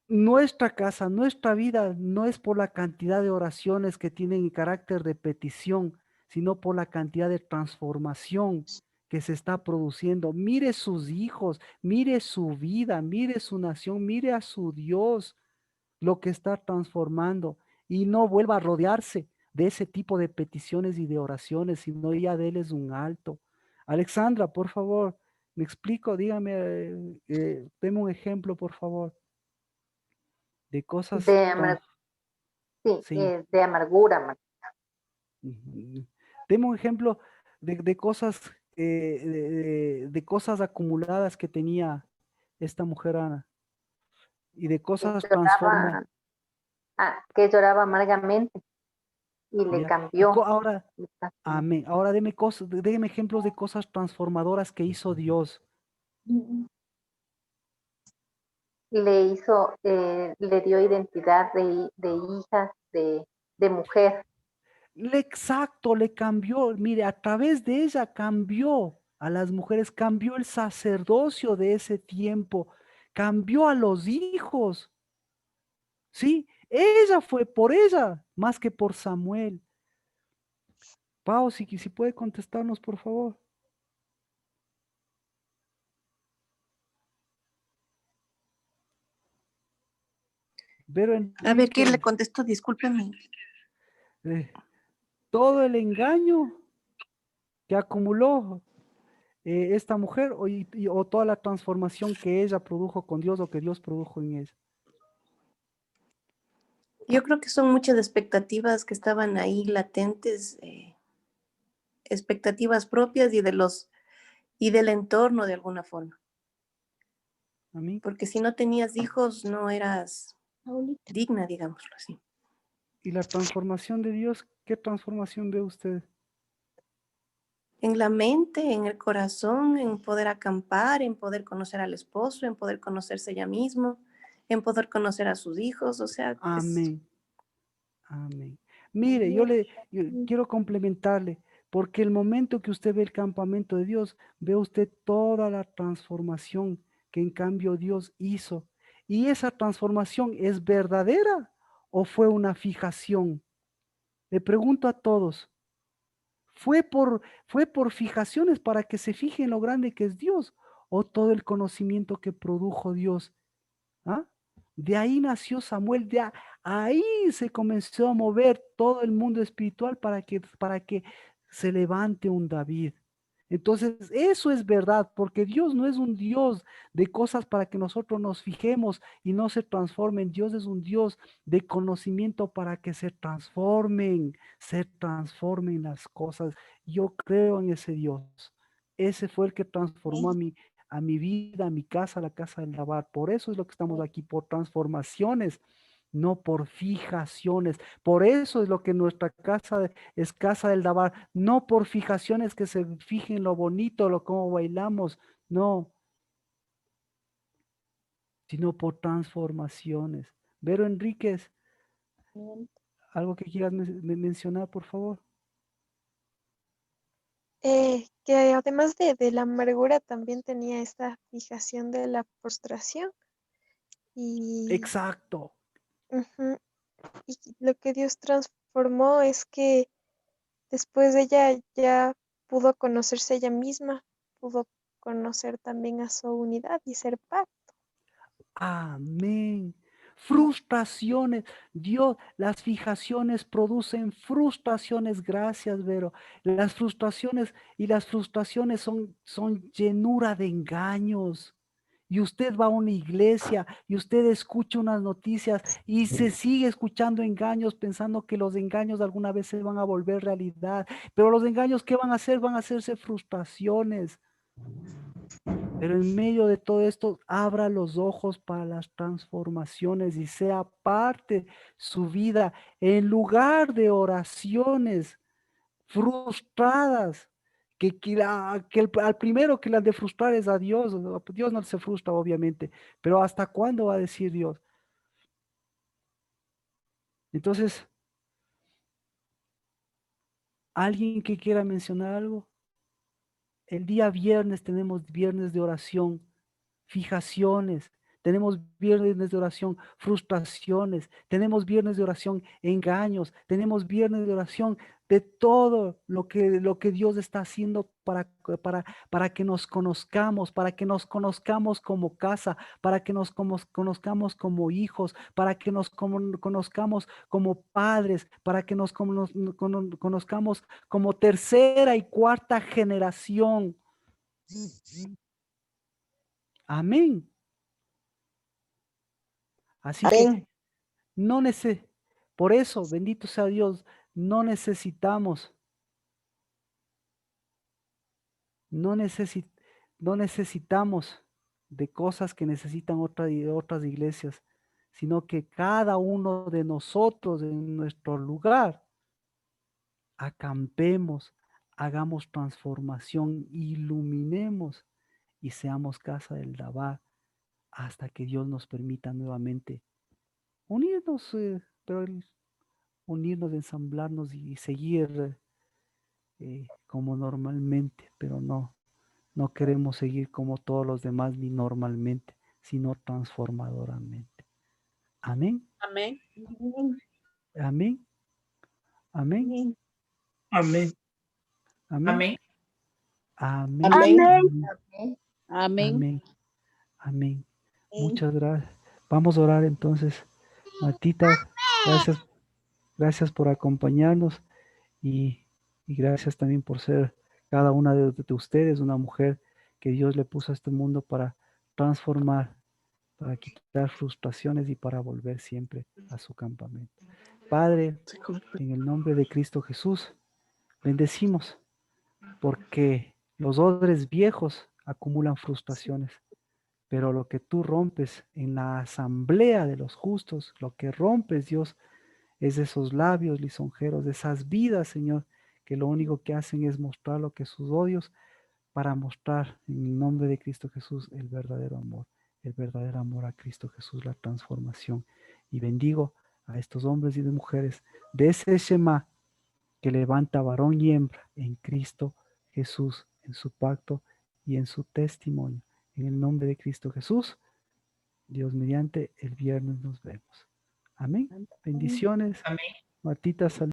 nuestra casa, nuestra vida no es por la cantidad de oraciones que tienen carácter de petición, sino por la cantidad de transformación que se está produciendo. Mire sus hijos, mire su vida, mire su nación, mire a su Dios, lo que está transformando y no vuelva a rodearse de ese tipo de peticiones y de oraciones, sino ya déles un alto. Alexandra, por favor, me explico, dígame, deme un ejemplo, por favor, de cosas De, tan... sí, Sí. de amargura. Ujú. Deme un ejemplo de cosas, de cosas acumuladas que tenía esta mujer Ana y de cosas transformó. Que lloraba amargamente y le ¿Ya? cambió. Ahora, amén. Ahora deme ejemplos de cosas transformadoras que hizo Dios. Le dio identidad de hijas, de mujer. Exacto, le cambió, mire, a través de ella cambió a las mujeres, cambió el sacerdocio de ese tiempo, cambió a los hijos, ¿sí? Ella fue por ella, más que por Samuel. Pau, si puede contestarnos, por favor. Pero A ver, ¿qué le contestó? Discúlpeme. todo el engaño que acumuló esta mujer o toda la transformación que ella produjo con Dios o que Dios produjo en ella. Yo creo que son muchas expectativas que estaban ahí latentes, expectativas propias y del entorno de alguna forma. Porque si no tenías hijos, no eras digna, digámoslo así. ¿Y la transformación de Dios? ¿Qué transformación ve usted? En la mente, en el corazón, en poder acampar, en poder conocer al esposo, en poder conocerse ella mismo, en poder conocer a sus hijos, o sea. Amén. Amén. Mire, yo quiero complementarle, porque el momento que usted ve el campamento de Dios, ve usted toda la transformación que en cambio Dios hizo. ¿Y esa transformación es verdadera o fue una fijación? Le pregunto a todos, Fue por fijaciones para que se fije en lo grande que es Dios, o todo el conocimiento que produjo Dios. ¿Ah? De ahí nació Samuel, ahí se comenzó a mover todo el mundo espiritual para que se levante un David. Entonces, eso es verdad, porque Dios no es un Dios de cosas para que nosotros nos fijemos y no se transformen. Dios es un Dios de conocimiento para que se transformen las cosas. Yo creo en ese Dios. Ese fue el que transformó a mi vida, a mi casa, a la casa del Dabar. Por eso es lo que estamos aquí, por transformaciones, no por fijaciones. Por eso es lo que nuestra casa es casa del Dabar, no por fijaciones que se fijen lo bonito, lo cómo bailamos, no, sino por transformaciones. Vero Enríquez, ¿algo que quieras mencionar, por favor? Que además de la amargura también tenía esta fijación de la frustración y, Exacto. ujú, y lo que Dios transformó es que después de ella ya pudo conocerse ella misma, pudo conocer también a su unidad y ser paz. Amén. Frustraciones. Dios, las fijaciones producen frustraciones. Gracias, Vero. Las frustraciones son llenura de engaños. Y usted va a una iglesia y usted escucha unas noticias y se sigue escuchando engaños pensando que los engaños alguna vez se van a volver realidad. Pero los engaños, ¿qué van a hacer? Van a hacerse frustraciones. Pero en medio de todo esto, abra los ojos para las transformaciones y sea parte su vida en lugar de oraciones frustradas. Al primero que las de frustrar es a Dios. Dios no se frustra, obviamente, pero ¿hasta cuándo va a decir Dios? Entonces, ¿alguien que quiera mencionar algo? El día viernes tenemos viernes de oración, fijaciones, tenemos viernes de oración, frustraciones, tenemos viernes de oración, engaños, tenemos viernes de oración de todo lo que Dios está haciendo para que nos conozcamos, como casa, para que nos conozcamos como hijos, para que nos conozcamos como padres, para que nos conozcamos como tercera y cuarta generación. Amén. Así que por eso, bendito sea Dios, no necesitamos de cosas que necesitan otras iglesias, sino que cada uno de nosotros en nuestro lugar acampemos, hagamos transformación, iluminemos y seamos casa del Dabar hasta que Dios nos permita nuevamente unirnos, unirnos, ensamblarnos y seguir como normalmente, pero no queremos seguir como todos los demás ni normalmente, sino transformadoramente. Amén. Amén. Amén. Amén. Amén. Amén. Amén. Amén. Amén. Amén. Amén. Muchas gracias. Vamos a orar entonces. Martita, gracias por acompañarnos y gracias también por ser cada una de ustedes una mujer que Dios le puso a este mundo para transformar, para quitar frustraciones y para volver siempre a su campamento. Padre, en el nombre de Cristo Jesús, bendecimos porque los odres viejos acumulan frustraciones, pero lo que tú rompes en la asamblea de los justos, lo que rompes, Dios, es de esos labios lisonjeros, de esas vidas, Señor, que lo único que hacen es mostrar lo que sus odios, para mostrar en el nombre de Cristo Jesús el verdadero amor a Cristo Jesús, la transformación. Y bendigo a estos hombres y de mujeres de ese Shema que levanta varón y hembra en Cristo Jesús, en su pacto y en su testimonio. En el nombre de Cristo Jesús, Dios mediante, el viernes nos vemos. Amén. Bendiciones. Amén. Martita, salud.